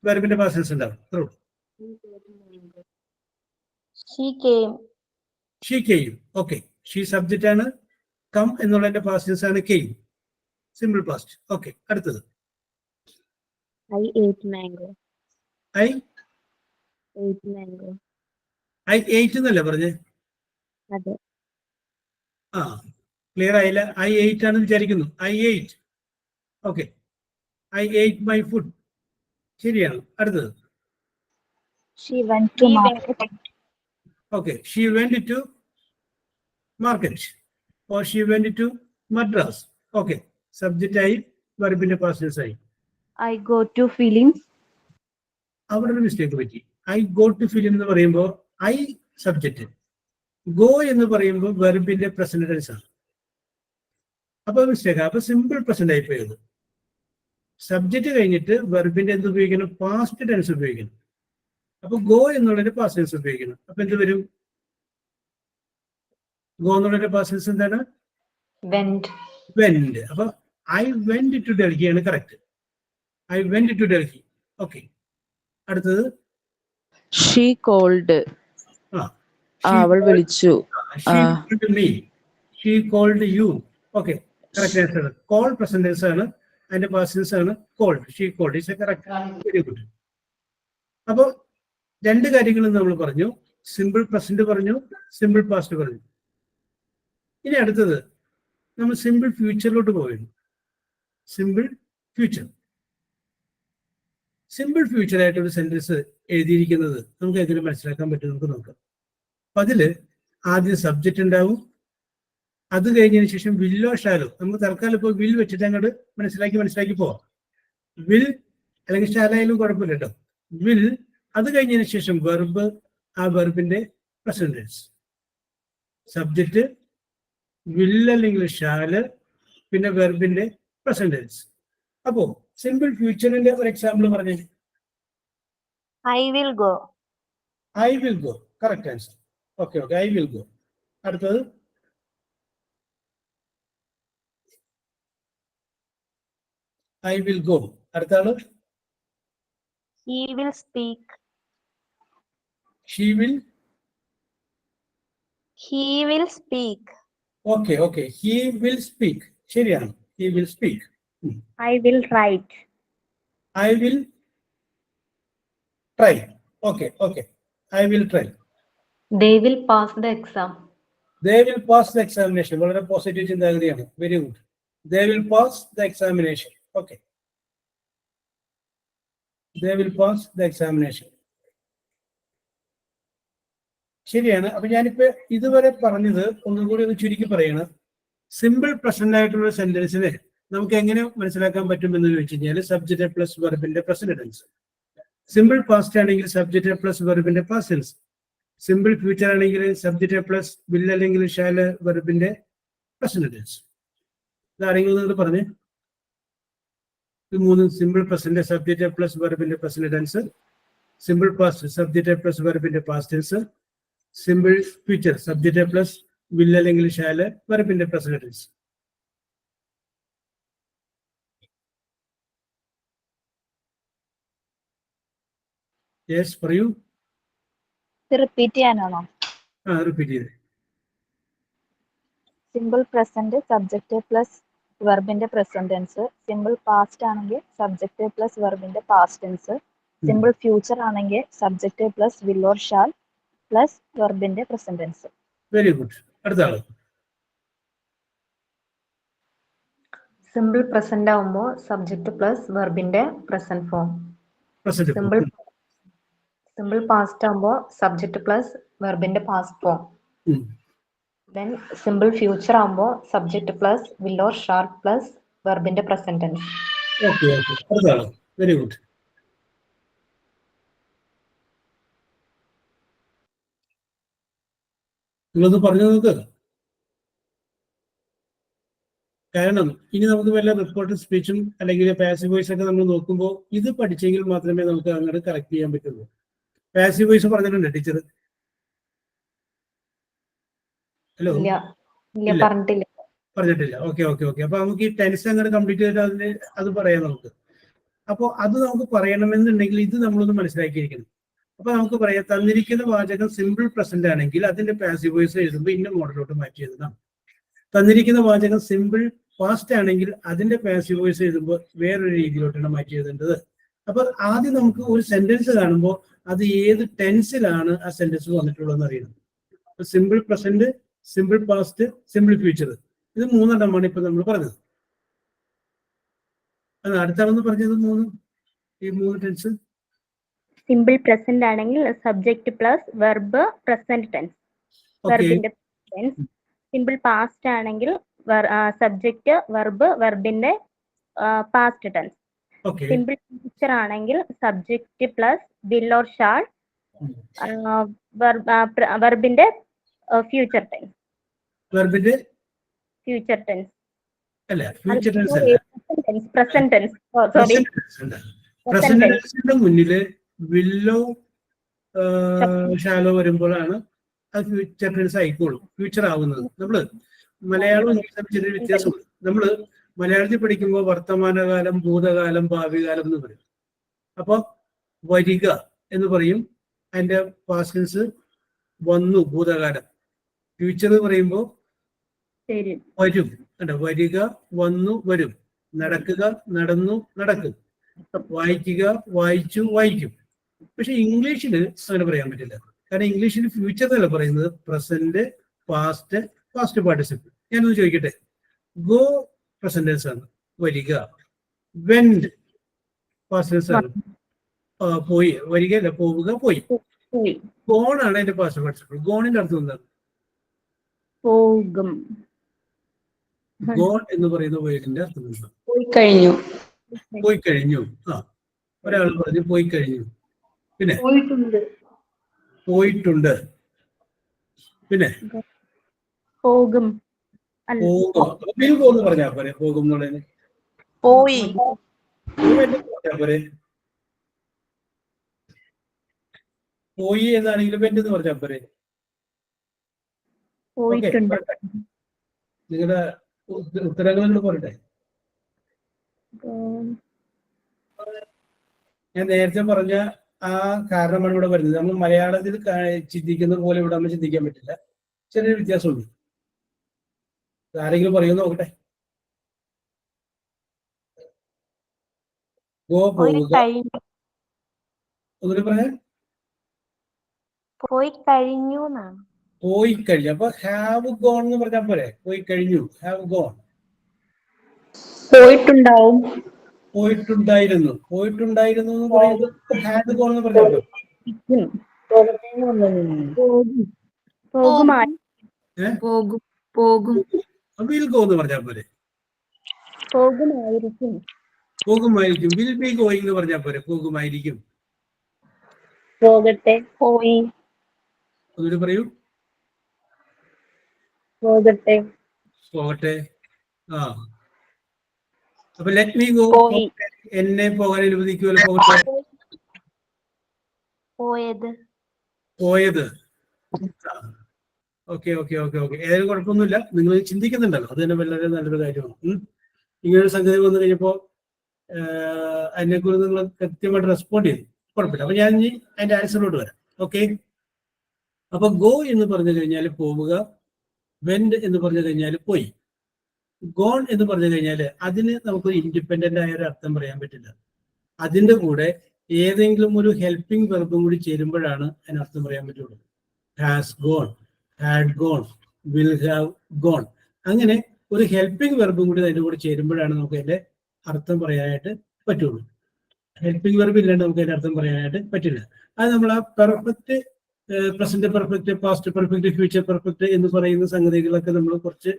വെർബിന്റെ പാസ്റ്റ് ടെൻസ് ഉണ്ടാവണം. She came. ഷീ കെയും. ഓക്കെ, ഷീ സബ്ജക്റ്റ് ആണ്, കം എന്നുള്ളതിന്റെ പാസ്റ്റ് ടെൻസ് ആണ് കെയും. Simple past. ഓക്കെ, അടുത്തത്. I ate mango. I Ate mango. I ate എന്നല്ലേ പറഞ്ഞേ? അതെ. ആ, ക്ലിയർ ആയില്ല. ഐ എയ്റ്റ് ആണെന്ന് വിചാരിക്കുന്നു. I ate. Okay, I ate my food. ശരിയാണ്. അടുത്തത്. She went to He market. went. Okay, she went to market or she went to Madras. Okay, subject ആയി verb-ന്റെ past tense ആയി. I go to feelings. അവിടെ ഒരു മിസ്റ്റേക്ക് പറ്റി. ഐ ഗോ ടു ഫിലിം എന്ന് പറയുമ്പോൾ ഐ സബ്ജക്റ്റ്, ഗോ എന്ന് പറയുമ്പോൾ വെർബിന്റെ പ്രസന്റ് ടെൻസ് ആണ്. അപ്പൊ മിസ്റ്റേക്ക്. അപ്പൊ സിമ്പിൾ പ്രസന്റ് ആയി പോയത്. സബ്ജക്റ്റ് കഴിഞ്ഞിട്ട് വെർബിന്റെ എന്ത് ഉപയോഗിക്കണം? പാസ്റ്റ് ടെൻസ് ഉപയോഗിക്കണം. അപ്പൊ ഗോ എന്നുള്ളതിന്റെ പാസ്റ്റ് ടെൻസ് ഉപയോഗിക്കണം. അപ്പൊ എന്ത് വരും? ഗോ എന്നുള്ളതിന്റെ പാസ്റ്റ് ടെൻസ് എന്താണ്? Went. വെന്റ്. അപ്പൊ ഐ വെന്റ് ടു ഡൽഹി ആണ് correct. I went to Delhi. Okay, അടുത്തത് She called. ആ അവൾ വിളിച്ചു. she called me, she called you. Okay, correct answer. Call present tense ആണ്, അതിന്റെ past tense ആണ് called. She called is a correct. Very good. അപ്പോൾ രണ്ട് കാര്യങ്ങളും നമ്മൾ പറഞ്ഞു. സിമ്പിൾ പ്രസന്റ് പറഞ്ഞു, സിമ്പിൾ പാസ്റ്റ് പറഞ്ഞു. ഇനി അടുത്തത് നമ്മൾ സിമ്പിൾ ഫ്യൂച്ചറിലോട്ട് പോയിരുന്നു. Simple future. സിമ്പിൾ ഫ്യൂച്ചർ ആയിട്ടൊരു സെന്റൻസ് എഴുതിയിരിക്കുന്നത് നമുക്ക് എങ്ങനെ മനസ്സിലാക്കാൻ പറ്റും? നമുക്ക് നോക്കാം. അപ്പൊ അതില് ആദ്യം സബ്ജക്റ്റ് ഉണ്ടാവും, അത് കഴിഞ്ഞതിന് ശേഷം വില്ലോ ഷാലോ. നമുക്ക് തൽക്കാലം ഇപ്പോൾ വിൽ വെച്ചിട്ട് അങ്ങോട്ട് മനസ്സിലാക്കി പോവാം. വിൽ അല്ലെങ്കിൽ ഷാലായാലും കുഴപ്പമില്ല കേട്ടോ. വിൽ, അത് കഴിഞ്ഞതിന് ശേഷം വെർബ്, ആ വെർബിന്റെ പ്രസന്റ് ടെൻസ്. സബ്ജക്റ്റ്, വിൽ അല്ലെങ്കിൽ ഷാല്, പിന്നെ വെർബിന്റെ പ്രസന്റ് ടെൻസ്. അപ്പോ സിമ്പിൾ ഫ്യൂച്ചറിന്റെ ഒരു എക്സാമ്പിൾ പറഞ്ഞു. I will go. I will go, correct answer. Okay, I will go. അടുത്തത് ഐ വിൽ ഗോ. അടുത്ത ആള് He will speak. She will. He will speak. Okay, he will speak. ശരിയാണ്, he will speak. I will write. I will try. Okay, I will try. They will pass the exam. They will pass the examination. വളരെ പോസിറ്റീവ് ചിന്താഗതിയാണ്. Very good. They will pass the examination. Okay. They will pass the examination. ശരിയാണ്. അപ്പൊ ഞാനിപ്പോ ഇതുവരെ പറഞ്ഞത് ഒന്നും കൂടി ഒന്ന് ചുരുക്കി പറയണം. സിമ്പിൾ പ്രസന്റ് ആയിട്ടുള്ള സെന്റൻസിനെ നമുക്ക് എങ്ങനെ മനസ്സിലാക്കാൻ പറ്റും എന്ന് ചോദിച്ചു കഴിഞ്ഞാൽ സബ്ജക്റ്റ് പ്ലസ് വെർബിന്റെ പ്രസന്റ് ടെൻസ്. സിമ്പിൾ പാസ്റ്റ് ആണെങ്കിൽ സബ്ജക്റ്റ് പ്ലസ് വെർബിന്റെ പാസ്റ്റ് ടെൻസ്. സിമ്പിൾ ഫ്യൂച്ചർ ആണെങ്കിൽ സബ്ജക്റ്റ് പ്ലസ് വിൽ അല്ലെങ്കിൽ ഷാല് വെർബിന്റെ പ്രസന്റ് ടെൻസ്. ഇതാരെങ്കിലും നിങ്ങൾ പറഞ്ഞേ. ഇത് മൂന്ന് സിമ്പിൾ പ്രസന്റ് സബ്ജക്റ്റ് പ്ലസ് വെർബിന്റെ present tense, simple past subject plus വെർബിന്റെ past tense, simple future subject plus will അല്ലെങ്കിൽ ഷാല് വെർബിന്റെ പ്രസന്റ് ടെൻസ്. യെസ്, പറയൂ. റിപ്പീറ്റ് ചെയ്യാനാണോ? റിപ്പീറ്റ് ചെയ്ത്. സിമ്പിൾ പ്രസന്റ് സബ്ജക്റ്റ് പ്ലസ് വെർബിന്റെ പ്രസന്റ് ടെൻസ്. സിമ്പിൾ പാസ്റ്റ് ആണെങ്കിൽ സബ്ജക്റ്റ് പ്ലസ് വെർബിന്റെ പാസ്റ്റ് ടെൻസ്. സിമ്പിൾ ഫ്യൂച്ചർ ആണെങ്കിൽ subject plus will or shall plus വെർബിന്റെ പ്രസന്റ് ടെൻസ്. Very good. അടുത്ത ആള്. സിമ്പിൾ പ്രസന്റ് ആവുമ്പോൾ സബ്ജക്റ്റ് പ്ലസ് വെർബിന്റെ പ്രസന്റ് ഫോം. സിമ്പിൾ പാസ്റ്റ് ആവുമ്പോൾ സബ്ജക്റ്റ് പ്ലസ് വെർബിന്റെ past form. Then simple future ആവുമ്പോൾ subject plus will or shall plus വെർബിന്റെ പ്രസന്റ് ടെൻസ്. ഓക്കെ, അടുത്ത ആള്. Very good. നിങ്ങളൊന്ന് പറഞ്ഞു നോക്ക്. കാരണം ഇനി നമുക്ക് വല്ല റിപ്പോർട്ട് സ്പീച്ചും അല്ലെങ്കിൽ പാസീവ് വോയിസ് ഒക്കെ നമ്മൾ നോക്കുമ്പോൾ ഇത് പഠിച്ചെങ്കിൽ മാത്രമേ നമുക്ക് അങ്ങോട്ട് കറക്റ്റ് ചെയ്യാൻ പറ്റുള്ളൂ. പാസീവ് വോയിസ് പറഞ്ഞിട്ടുണ്ട് ടീച്ചർ? ഹലോ, പറഞ്ഞിട്ടില്ല. ഓക്കെ. അപ്പൊ നമുക്ക് ഈ ടെൻസ് അങ്ങോട്ട് കംപ്ലീറ്റ് ചെയ്തിട്ട് അത് പറയാം നമുക്ക്. അപ്പോൾ അത് നമുക്ക് പറയണമെന്നുണ്ടെങ്കിൽ ഇത് നമ്മളൊന്ന് മനസ്സിലാക്കിയിരിക്കണം. അപ്പൊ നമുക്ക് പറയാം, തന്നിരിക്കുന്ന വാചകം സിമ്പിൾ പ്രസന്റ് ആണെങ്കിൽ അതിന്റെ പാസീവ് വോയിസ് എഴുതുമ്പോൾ ഇന്ന മോഡലോട്ട് മാറ്റി എഴുതണം. തന്നിരിക്കുന്ന വാചകം സിമ്പിൾ പാസ്റ്റ് ആണെങ്കിൽ അതിന്റെ പാസീവ് വോയിസ് എഴുതുമ്പോൾ വേറൊരു രീതിയിലോട്ടാണ് മാറ്റി എഴുതേണ്ടത്. അപ്പൊ ആദ്യം നമുക്ക് ഒരു സെന്റൻസ് കാണുമ്പോൾ അത് ഏത് ടെൻസിലാണ് ആ സെന്റൻസ് വന്നിട്ടുള്ളതെന്ന് അറിയണം. Simple present, simple past, simple future, ഇത് മൂന്നെണ്ണമാണ് ഇപ്പൊ നമ്മൾ പറഞ്ഞത്. അടുത്താളെന്ന് പറഞ്ഞത് ഈ മൂന്ന് ടെൻസ്. സിമ്പിൾ പ്രസന്റ് ആണെങ്കിൽ subject plus verb present tense okay വെർബിന്റെ ടെൻസ്. സിമ്പിൾ പാസ്റ്റ് ആണെങ്കിൽ സബ്ജക്റ്റ് വെർബ് വെർബിന്റെ past tense. Okay simple future ആണെങ്കിൽ subject plus will or shall വെർബിന്റെ ഫ്യൂച്ചർ ടെൻസ്. വെർബിന്റെ ഫ്യൂച്ചർ ടെൻസ് അല്ല ഫ്യൂച്ചർ ടെൻസ് അല്ല പ്രസന്റ് ടെൻസ് സോറി പ്രസന്റ് ടെൻസിന്റെ മുന്നിൽ വില്ലോ ഷാലോ വരുമ്പോഴാണ് അത് ഫ്യൂച്ചർ ടെൻസ് ആയിക്കോളും, ഫ്യൂച്ചർ ആവുന്നത്. നമ്മള് മലയാളം ഇംഗ്ലീഷ് ചെറിയ വ്യത്യാസമുണ്ട്. നമ്മള് മലയാളത്തിൽ പഠിക്കുമ്പോൾ വർത്തമാനകാലം, ഭൂതകാലം, ഭാവികാലം എന്ന് പറയും. അപ്പൊ വരിക എന്ന് പറയും, അതിന്റെ പാസ്റ്റ് ടെൻസ് വന്നു ഭൂതകാലം. ഫ്യൂച്ചർ പറയുമ്പോൾ വരും, അല്ല വരിക, വന്നു, വരും. നടക്കുക, നടന്നു, നടക്കും. വായിക്കുക, വായിച്ചു, വായിക്കും. പക്ഷെ ഇംഗ്ലീഷിൽ അങ്ങനെ പറയാൻ പറ്റില്ല. കാരണം ഇംഗ്ലീഷിൽ ഫ്യൂച്ചർ എന്നല്ല പറയുന്നത്, പ്രസന്റ്, പാസ്റ്റ്, പാസ്റ്റ് പാർട്ടിസിപ്പിൾ. ഞാനൊന്ന് ചോദിക്കട്ടെ, ഗോ പ്രസന്റ് ടെൻസ് ആണ്, വരിക. വെന്റ് പാസ്റ്റ് ടെൻസ് ആണ്, പോയി. വരിക അല്ല, പോവുക, പോയി. ഗോൺ ആണ് അതിന്റെ പാസ്റ്റ് പാർട്ടിസിപ്പിൾ. ഗോണിന്റെ അർത്ഥം എന്താണ്? പോകും. ഗോൺ എന്ന് പറയുന്ന വേർഡിന്റെ അർത്ഥം എന്താണ്? പോയി കഴിഞ്ഞു. പോയി കഴിഞ്ഞു. ആ, ഒരാൾ പറഞ്ഞു പോയി കഴിഞ്ഞു. പിന്നെ പോയിട്ടുണ്ട്. പിന്നെ പോകും. പോകും എന്ന് പറഞ്ഞാ പോരെ, പോകും എന്നുള്ളതിന് പോയി. പറഞ്ഞാ പോരെ. പോയി എന്നാണെങ്കിലും വെന്റ് എന്ന് പറഞ്ഞാ പോരെ. പോയിട്ടുണ്ട്. നിങ്ങളുടെ ഉത്തരങ്ങൾ പറയട്ടെ. ഞാൻ നേരത്തെ പറഞ്ഞ ആ കാരണമാണ് ഇവിടെ വരുന്നത്. നമ്മൾ മലയാളത്തിൽ ചിന്തിക്കുന്ന പോലെ ഇവിടെ നമ്മൾ ചിന്തിക്കാൻ പറ്റില്ല, ചെറിയൊരു വ്യത്യാസമുണ്ട്. ആരെങ്കിലും പറയുമെന്ന് നോക്കട്ടെ. ഗോ, പോവുക. ഒന്നുകൂടി പറയാ. പോയി കഴിഞ്ഞു. പോയി കഴിഞ്ഞു. അപ്പൊ ഹാവ് ഗോൺ എന്ന് പറഞ്ഞാൽ പോരെ, പോയി കഴിഞ്ഞു. Have gone. പോയിട്ടുണ്ടാവും. പോയിട്ടുണ്ടായിരുന്നു. പോയിട്ടുണ്ടായിരുന്നു എന്ന് പറയുന്നത് ഹാഡ് ഗോൺ എന്ന് പറഞ്ഞാൽ പോരെ. വിൽ ഗോ എന്ന് പറഞ്ഞാൽ പോരെ. പോകുമായിരിക്കും. പോകുമായിരിക്കും. വിൽ ബി ഗോയിങ് എന്ന് പറഞ്ഞാൽ പോരെ. പോകുമായിരിക്കും. പോകട്ടെ. പോയി. ഒന്നുകൂടി പറയൂ. പോകട്ടെ. പോകട്ടെ. ആ, അപ്പൊ ലെറ്റ് മീ ഗോ. എന്നെ പോകാൻ അനുവദിക്കുമല്ലോ. പോകട്ടെ. പോയത്. പോയത്. ഓക്കെ ഓക്കെ ഓക്കെ ഓക്കെ ഏതായാലും കുഴപ്പമൊന്നുമില്ല. നിങ്ങൾ ചിന്തിക്കുന്നുണ്ടല്ലോ, അത് തന്നെ വളരെ നല്ലൊരു കാര്യമാണ്. ഇങ്ങനൊരു സംഗതി വന്നു കഴിഞ്ഞപ്പോൾ അതിനെക്കുറിച്ച് നിങ്ങൾ കൃത്യമായിട്ട് റെസ്പോണ്ട് ചെയ്തു, കുഴപ്പമില്ല. അപ്പൊ ഞാൻ ഇനി അതിന്റെ ആൻസറിലോട്ട് വരാം. ഓക്കെ, അപ്പൊ ഗോ എന്ന് പറഞ്ഞു കഴിഞ്ഞാൽ പോവുക, വെന്റ് എന്ന് പറഞ്ഞു കഴിഞ്ഞാൽ പോയി, ഗോൺ എന്ന് പറഞ്ഞു കഴിഞ്ഞാൽ അതിന് നമുക്ക് ഇൻഡിപെൻഡന്റ് ആയ ഒരു അർത്ഥം പറയാൻ പറ്റില്ല. അതിന്റെ കൂടെ ഏതെങ്കിലും ഒരു ഹെൽപ്പിംഗ് വെർബും കൂടി ചേരുമ്പോഴാണ് അതിനർത്ഥം പറയാൻ പറ്റുള്ളൂ. Has gone, had gone, will have gone, അങ്ങനെ ഒരു ഹെൽപ്പിംഗ് വെർബും കൂടി അതിന്റെ കൂടെ ചേരുമ്പോഴാണ് നമുക്ക് അതിന്റെ അർത്ഥം പറയാനായിട്ട് പറ്റുള്ളൂ. ഹെൽപ്പിംഗ് വെർബ് ഇല്ലാണ്ട് നമുക്ക് അതിന്റെ അർത്ഥം പറയാനായിട്ട് പറ്റില്ല. അത് നമ്മൾ ആ perfect, present perfect, past perfect, future perfect എന്ന് പറയുന്ന സംഗതികളൊക്കെ നമ്മൾ കുറച്ച്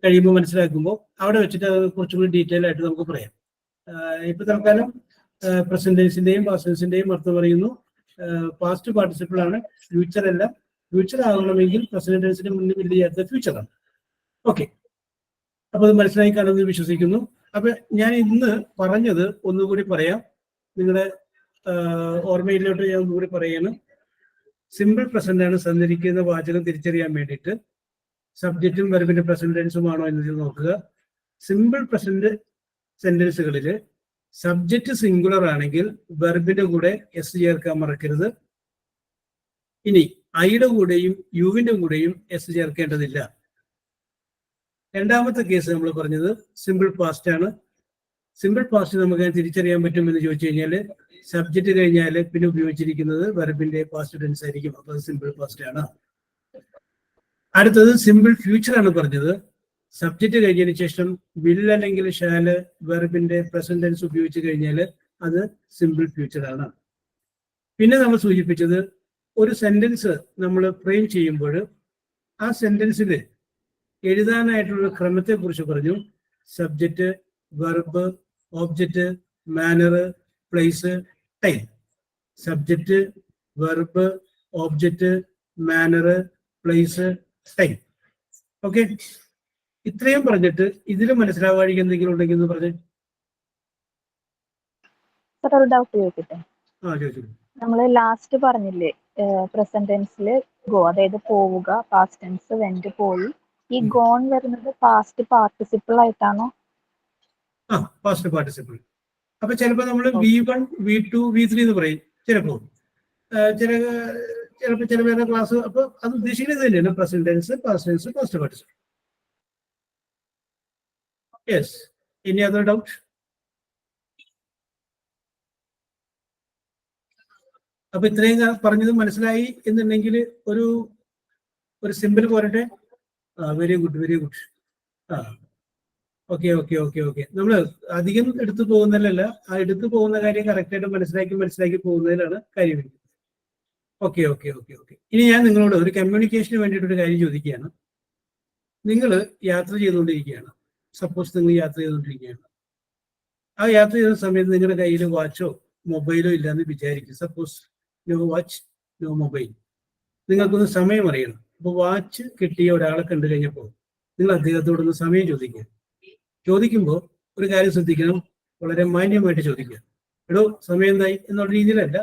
കഴിയുമ്പോൾ മനസ്സിലാക്കുമ്പോൾ അവിടെ വെച്ചിട്ട് അത് കുറച്ചുകൂടി ഡീറ്റെയിൽ ആയിട്ട് നമുക്ക് പറയാം. ഇപ്പൊ തൽക്കാലം പ്രസന്റ് ടെൻസിന്റെയും പാസ്റ്റ് ടെൻസിന്റെയും അർത്ഥം പറയുന്നു. പാസ്റ്റ് പാർട്ടിസിപ്പിൾ ആണ്, ഫ്യൂച്ചർ അല്ല. ഫ്യൂച്ചർ ആകണമെങ്കിൽ പ്രസന്റ് ടെൻസിന് മുന്നിൽ വിൽ ചേർത്ത ഫ്യൂച്ചറാണ്. ഓക്കെ, അപ്പൊ അത് മനസ്സിലായി കാണുമെന്ന് വിശ്വസിക്കുന്നു. അപ്പൊ ഞാൻ ഇന്ന് പറഞ്ഞത് ഒന്നുകൂടി പറയാം, നിങ്ങളുടെ ഓർമ്മയിലോട്ട് ഞാൻ ഒന്നുകൂടി പറയാണ്. സിമ്പിൾ പ്രസന്റ് ആണ് സഞ്ചരിക്കുന്ന വാചകം തിരിച്ചറിയാൻ വേണ്ടിയിട്ട് സബ്ജക്റ്റും വെർബിന്റെ പ്രസന്റ് ടെൻസുമാണോ എന്ന് നോക്കുക. സിമ്പിൾ പ്രസന്റ് സെന്റൻസുകളിൽ സബ്ജക്റ്റ് സിംഗുലർ ആണെങ്കിൽ വെർബിന്റെ കൂടെ എസ് ചേർക്കാൻ മറക്കരുത്. ഇനി ഐയുടെ കൂടെയും യുവിന്റെ കൂടെയും എസ് ചേർക്കേണ്ടതില്ല. രണ്ടാമത്തെ കേസ് നമ്മൾ പറഞ്ഞത് സിമ്പിൾ പാസ്റ്റ് ആണ്. സിമ്പിൾ പാസ്റ്റ് നമുക്ക് തിരിച്ചറിയാൻ പറ്റുമെന്ന് ചോദിച്ചു കഴിഞ്ഞാൽ സബ്ജക്റ്റ് കഴിഞ്ഞാൽ പിന്നെ ഉപയോഗിച്ചിരിക്കുന്നത് വെർബിന്റെ പാസ്റ്റ് ടെൻസ് ആയിരിക്കും. അപ്പൊ അത് സിമ്പിൾ പാസ്റ്റ് ആണ്. അടുത്തത് സിമ്പിൾ ഫ്യൂച്ചർ ആണ് പറഞ്ഞത്. സബ്ജക്റ്റ് കഴിഞ്ഞതിന് ശേഷം വിൽ അല്ലെങ്കിൽ ഷാല് വെർബിന്റെ പ്രസന്റ് ടെൻസ് ഉപയോഗിച്ച് കഴിഞ്ഞാൽ അത് സിമ്പിൾ ഫ്യൂച്ചർ ആണ്. പിന്നെ നമ്മൾ സൂചിപ്പിച്ചത് ഒരു സെന്റൻസ് നമ്മൾ ഫ്രെയിം ചെയ്യുമ്പോൾ ആ സെന്റൻസിൽ എഴുതാനായിട്ടുള്ള ക്രമത്തെ കുറിച്ച് പറഞ്ഞു. Subject, verb, object, manner, place, time. Subject, verb, object, manner, place, time. Okay, ഇത്രയും പറഞ്ഞിട്ട് ഇതിൽ മനസ്സിലാവാഴിക എന്തെങ്കിലും ഉണ്ടെങ്കിൽ എന്ന് പറഞ്ഞേ. സർ ഒരു ഡൗട്ട് ചോദിക്കട്ടെ? ആ, ചോദിച്ചു. നമ്മൾ ലാസ്റ്റ് പറഞ്ഞില്ലേ പ്രസന്റ് ടെൻസിൽ ഗോ, അതായത് പോവുക, പാസ്റ്റ് ടെൻസ് വെന്റ് പോയി. ഈ ഗോൺ വരുന്നത് പാസ്റ്റ് പാർട്ടിസിപ്പിൾ ആയിട്ടാണോ? ആ, പാസ്റ്റ് പാർട്ടിസിപ്പിൾ. അപ്പൊ ചിലപ്പോ നമ്മൾ V1, V2, V3 എന്ന് പറയും. ചിലപ്പോ ചില പേരുടെ ക്ലാസ്. അപ്പൊ അത് ഉദ്ദേശിക്കുന്നത് തന്നെയാണ് present tense, past tense, past participle. Yes, any other doubt? അപ്പൊ ഇത്രയും പറഞ്ഞത് മനസ്സിലായി എന്നുണ്ടെങ്കിൽ ഒരു സിമ്പിൾ പോരട്ടെ. Very good, very good. ആ, ഓക്കെ. നമ്മൾ അധികം എടുത്തു പോകുന്നതിലല്ല, ആ എടുത്തു പോകുന്ന കാര്യം കറക്റ്റായിട്ട് മനസ്സിലാക്കി പോകുന്നതിലാണ് കാര്യം. ഓക്കെ. ഇനി ഞാൻ നിങ്ങളോട് ഒരു കമ്മ്യൂണിക്കേഷന് വേണ്ടിയിട്ടൊരു കാര്യം ചോദിക്കുകയാണ്. നിങ്ങൾ യാത്ര ചെയ്തുകൊണ്ടിരിക്കുകയാണ്. സപ്പോസ് നിങ്ങൾ യാത്ര ചെയ്തുകൊണ്ടിരിക്കുകയാണ്. ആ യാത്ര ചെയ്യുന്ന സമയത്ത് നിങ്ങളുടെ കയ്യിൽ വാച്ചോ മൊബൈലോ ഇല്ലാന്ന് വിചാരിക്കും. Suppose no watch, no mobile. നിങ്ങൾക്കൊന്ന് സമയം അറിയണം. അപ്പോൾ വാച്ച് കിട്ടിയ ഒരാളെ കണ്ടു കഴിഞ്ഞപ്പോൾ നിങ്ങൾ അദ്ദേഹത്തോടൊന്ന് സമയം ചോദിക്കുമ്പോൾ ഒരു കാര്യം ശ്രദ്ധിക്കണം. വളരെ മാന്യമായിട്ട് ചോദിക്കുക. എടോ, സമയം എന്തായി എന്നുള്ള രീതിയിലല്ല,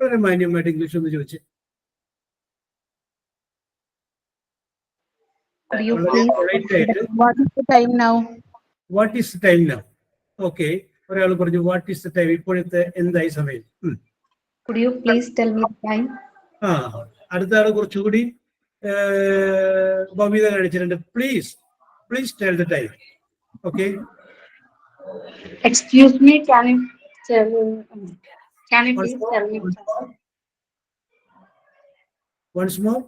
വളരെ മാന്യമായിട്ട് ഇംഗ്ലീഷ് ഒന്ന് ചോദിച്ച്. What is the time now? What is time now? Okay, ഒരാൾ പറഞ്ഞു വാട്ട് ഈസ് ദ ടൈം, ഇപ്പോഴത്തെ എന്തായി സമയം? Could you please tell me the time? ആ, അടുത്ത ആൾ കുറച്ചുകൂടി ഭവ്യത കാണിച്ചിട്ടുണ്ട്. Please tell the time. Okay, Excuse me, can you please tell me? Once more.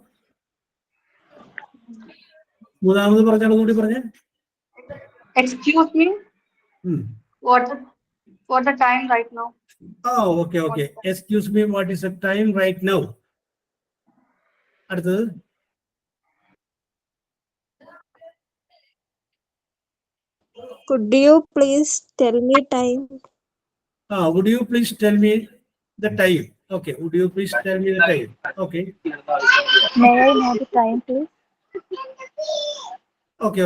മൂന്നാമത് പറഞ്ഞാൽ കൂടി പറഞ്ഞേ. Excuse me, what the time right now? Okay. Excuse me, what is the time right now? അടുത്തത് Could you please tell me time? would you please tell me the time? Okay, would you please tell me the time? Okay. May I know the time, please? Okay.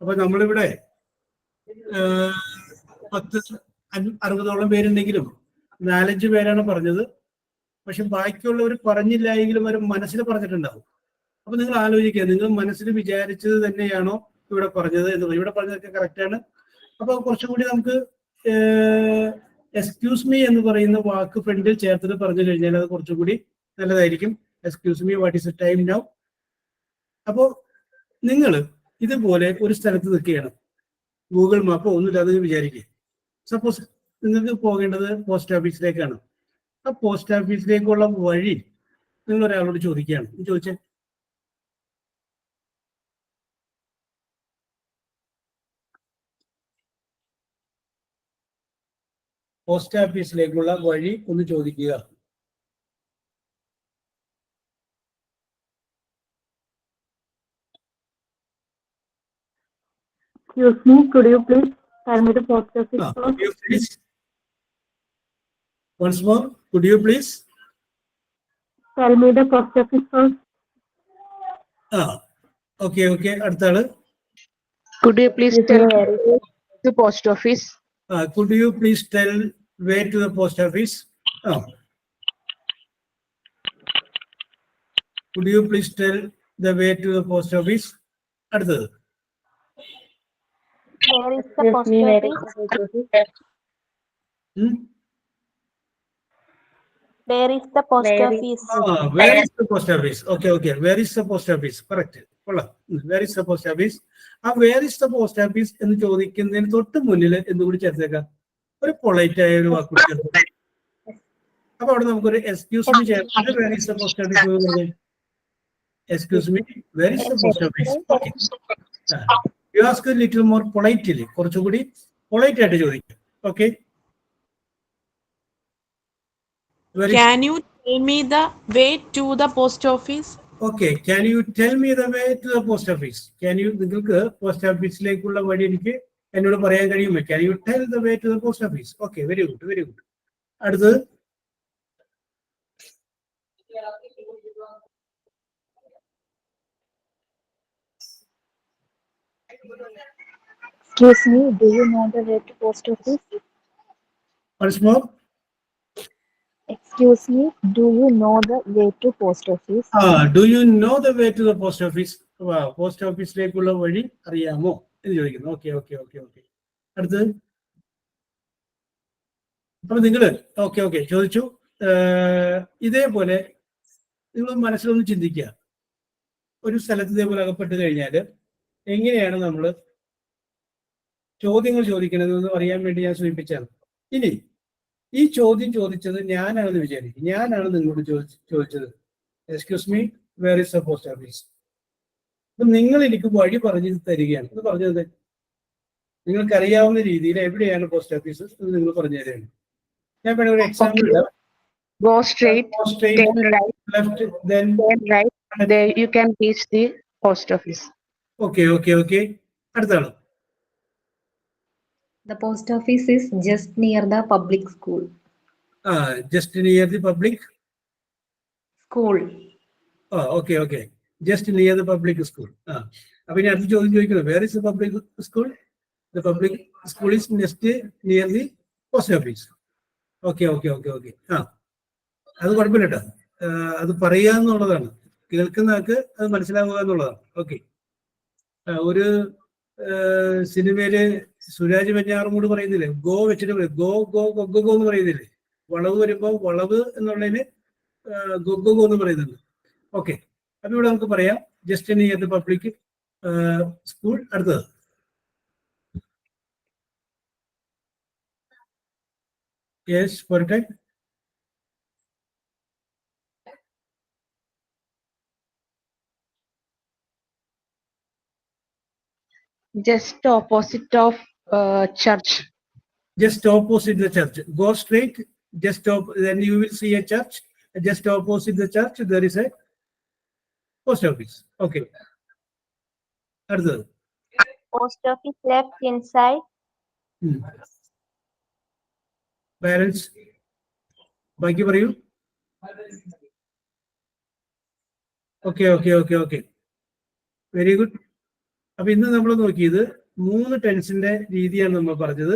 അപ്പൊ നമ്മളിവിടെ 10-60ഓളം പേരുണ്ടെങ്കിലും 4-5 പേരാണ് പറഞ്ഞത്. പക്ഷെ ബാക്കിയുള്ളവർ പറഞ്ഞില്ല എങ്കിലും അവർ മനസ്സിൽ പറഞ്ഞിട്ടുണ്ടാവും. അപ്പൊ നിങ്ങൾ ആലോചിക്കുക, നിങ്ങൾ മനസ്സിൽ വിചാരിച്ചത് തന്നെയാണോ ഇവിടെ പറഞ്ഞത് എന്ന്. ഇവിടെ പറഞ്ഞതൊക്കെ കറക്റ്റാണ്. അപ്പൊ കുറച്ചുകൂടി നമുക്ക് എക്സ്ക്യൂസ് മീ എന്ന് പറയുന്ന വാക്ക് ഫ്രണ്ടിൽ ചേർത്തിട്ട് പറഞ്ഞു കഴിഞ്ഞാൽ അത് കുറച്ചുകൂടി നല്ലതായിരിക്കും. Excuse me, what is the time now? അപ്പോൾ നിങ്ങൾ ഇതുപോലെ ഒരു സ്ഥലത്ത് നിൽക്കുകയാണ്, ഗൂഗിൾ മാപ്പ് ഒന്നുമില്ലാതെ വിചാരിക്കുക. സപ്പോസ് നിങ്ങൾക്ക് പോകേണ്ടത് പോസ്റ്റ് ഓഫീസിലേക്കാണ്. ആ പോസ്റ്റ് ഓഫീസിലേക്കുള്ള വഴി നിങ്ങൾ ഒരാളോട് ചോദിക്കുകയാണ്. ചോദിച്ചേ. പോസ്റ്റ് ഓഫീസിലേക്കുള്ള വഴി ഒന്ന് ചോദിക്കുക. Excuse me, could you please tell me the post office Could first? you please? Once more, could you please? Tell me the post office first. Okay. അടുത്ത ആള്. Could you please tell the post office? Could you please tell where to the post office? Could you please tell the way to the post office? അടുത്തത്. Where is the post office? Where is the post office? Where is the post office? Okay. Where is the post office? Correct. Where is the post office? Where is the post office എന്ന് ചോദിക്കുന്നതിന് തൊട്ട് മുന്നിൽ എന്തുകൂടി ചേർത്തേക്കാം, ഒരു പൊളൈറ്റ് ആയ ഒരു വാക്ക് ചേർത്ത്. അപ്പൊ അവിടെ നമുക്കൊരു എക്സ്ക്യൂസ് മീ ചേർത്തിട്ട് where is the post office. Excuse me, where is the post office? Okay. You ask little more politely, കുറച്ചുകൂടി പൊളൈറ്റ് ആയിട്ട് ചോദിക്കും. Okay. Very Can you tell me the way to the post office? okay. Can you tell me the way to the post office? Can you നിങ്ങൾക്ക് പോസ്റ്റ് ഓഫീസിലേക്കുള്ള വഴി എനിക്ക് എന്നോട് പറയാൻ കഴിയുമോ? Can you tell the way to the post office? Okay, very good, very good. അടുത്തത് Excuse me, do you know the way to post office? once more. Excuse me, do you know the way to post office? Do you know the way to the post office? Post ഓഫീസിലേക്കുള്ള വഴി അറിയാമോ എന്ന് ചോദിക്കുന്നു. Okay okay okay okay. അടുത്തത് അപ്പൊ നിങ്ങള് ഓക്കെ ചോദിച്ചു. ഇതേപോലെ നിങ്ങൾ മനസ്സിലൊന്ന് ചിന്തിക്കുക. ഒരു സ്ഥലത്ത് ഇതേപോലെ അകപ്പെട്ട് കഴിഞ്ഞാൽ എങ്ങനെയാണ് നമ്മൾ ചോദ്യങ്ങൾ ചോദിക്കുന്നത് എന്ന് അറിയാൻ വേണ്ടി ഞാൻ സൂചിപ്പിച്ചാണ്. ഇനി ഈ ചോദ്യം ചോദിച്ചത് ഞാനാണെന്ന് വിചാരിക്കും. ഞാനാണ് നിങ്ങളോട് ചോദിച്ചത്, excuse me, where is the post office? അപ്പൊ നിങ്ങൾ എനിക്ക് വഴി പറഞ്ഞു തരികയാണ്. എന്ന് പറഞ്ഞത് നിങ്ങൾക്ക് അറിയാവുന്ന രീതിയിൽ എവിടെയാണ് പോസ്റ്റ് ഓഫീസ് എന്ന് നിങ്ങൾ പറഞ്ഞു തരികയാണ്. ഞാൻ വേണമെങ്കിൽ ഒരു എക്സാമ്പിൾ ഇടാം. Go straight, turn right, left then turn right. There you can reach the post office. Okay. അടുത്താണ്. The post office is just near the public school. Just near the public School. Okay. Just near the public school. അപ്പൊ ഇനി അടുത്ത ചോദ്യം ചോദിക്കുന്നത്, where is the public school? The public school is just near the post office. Okay. അത് കുഴപ്പമില്ല കേട്ടോ. അത് പറയുക എന്നുള്ളതാണ്, കേൾക്കുന്ന ആൾക്ക് അത് മനസ്സിലാവുക എന്നുള്ളതാണ്. ഓക്കെ. ഒരു സിനിമയില് സുരാജ് വെഞ്ഞാറുമൂട് പറയുന്നില്ലേ, ഗോ വെച്ചിട്ട് ഗോ എന്ന് പറയുന്നില്ലേ, വളവ് വരുമ്പോ വളവ് എന്നുള്ളതിന് ഗോ എന്ന് പറയുന്നുണ്ട്. ഓക്കെ. അപ്പൊ ഇവിടെ നമുക്ക് പറയാം just near the public school. അടുത്തത് യെസ് പോരട്ടെ. Just opposite of church. Just opposite the church. Go straight. Then you will see a church. Just opposite the church, there is a post office. Okay. അടുത്തത് Post office left inside. Balance ബാക്കി പറയൂ. ഓക്കെ. Very good. അപ്പൊ ഇന്ന് നമ്മൾ നോക്കിയത് 3 ടെൻസിന്റെ രീതിയാണ് നമ്മൾ പറഞ്ഞത്.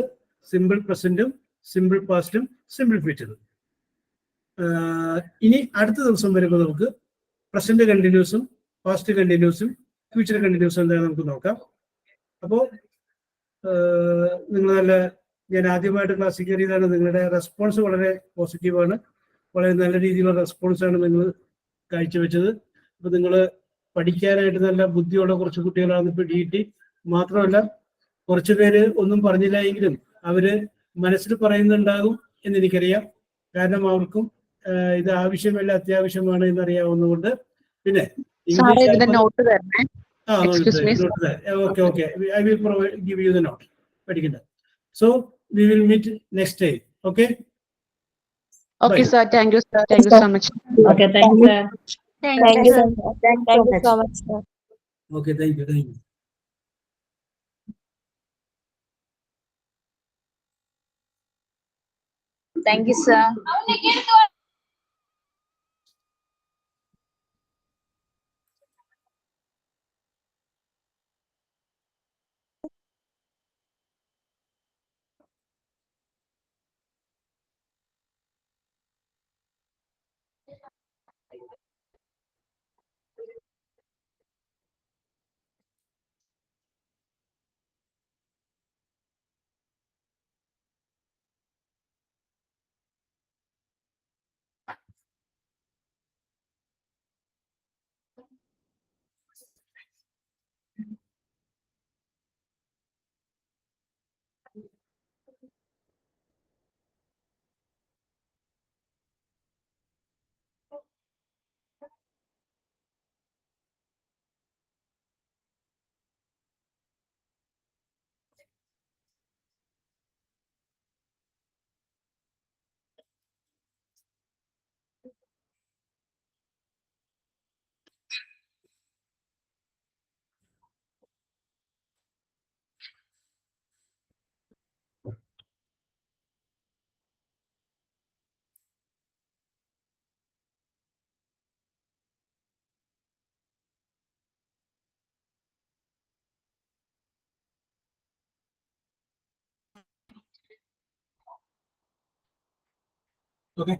സിമ്പിൾ പ്രസന്റും സിമ്പിൾ പാസ്റ്റും സിമ്പിൾ ഫ്യൂച്ചറും. ഇനി അടുത്ത ദിവസം വരുമ്പോൾ നമുക്ക് പ്രസന്റ് കണ്ടിന്യൂസും പാസ്റ്റ് കണ്ടിന്യൂസും ഫ്യൂച്ചർ കണ്ടിന്യൂസും എന്താണെന്ന് നമുക്ക് നോക്കാം. അപ്പോൾ നിങ്ങൾ ഞാൻ ആദ്യമായിട്ട് ക്ലാസ്സിൽ കയറിയതാണ്. നിങ്ങളുടെ റെസ്പോൺസ് വളരെ പോസിറ്റീവാണ്. വളരെ നല്ല രീതിയിലുള്ള റെസ്പോൺസാണ് നിങ്ങൾ കാഴ്ചവെച്ചത്. അപ്പൊ നിങ്ങൾ പഠിക്കാനായിട്ട് നല്ല ബുദ്ധിയുള്ള കുറച്ച് കുട്ടികളാണ് ഇപ്പോൾ DT. മാത്രമല്ല കുറച്ചു പേര് ഒന്നും പറഞ്ഞില്ല എങ്കിലും അവര് മനസ്സിൽ പറയുന്നുണ്ടാകും എന്ന് എനിക്കറിയാം. കാരണം അവർക്കും ഇത് ആവശ്യമല്ല, അത്യാവശ്യമാണ് എന്നറിയാവുന്നതുകൊണ്ട്. പിന്നെ okay. I will give you the note. പഠിക്കണ്ട. So we will meet next time. Okay. Okay, sir. Thank you, sir. Thank you so much. Okay, thank you, sir. Thank you so much, sir. Okay, thank you. Thank you, sir. Okay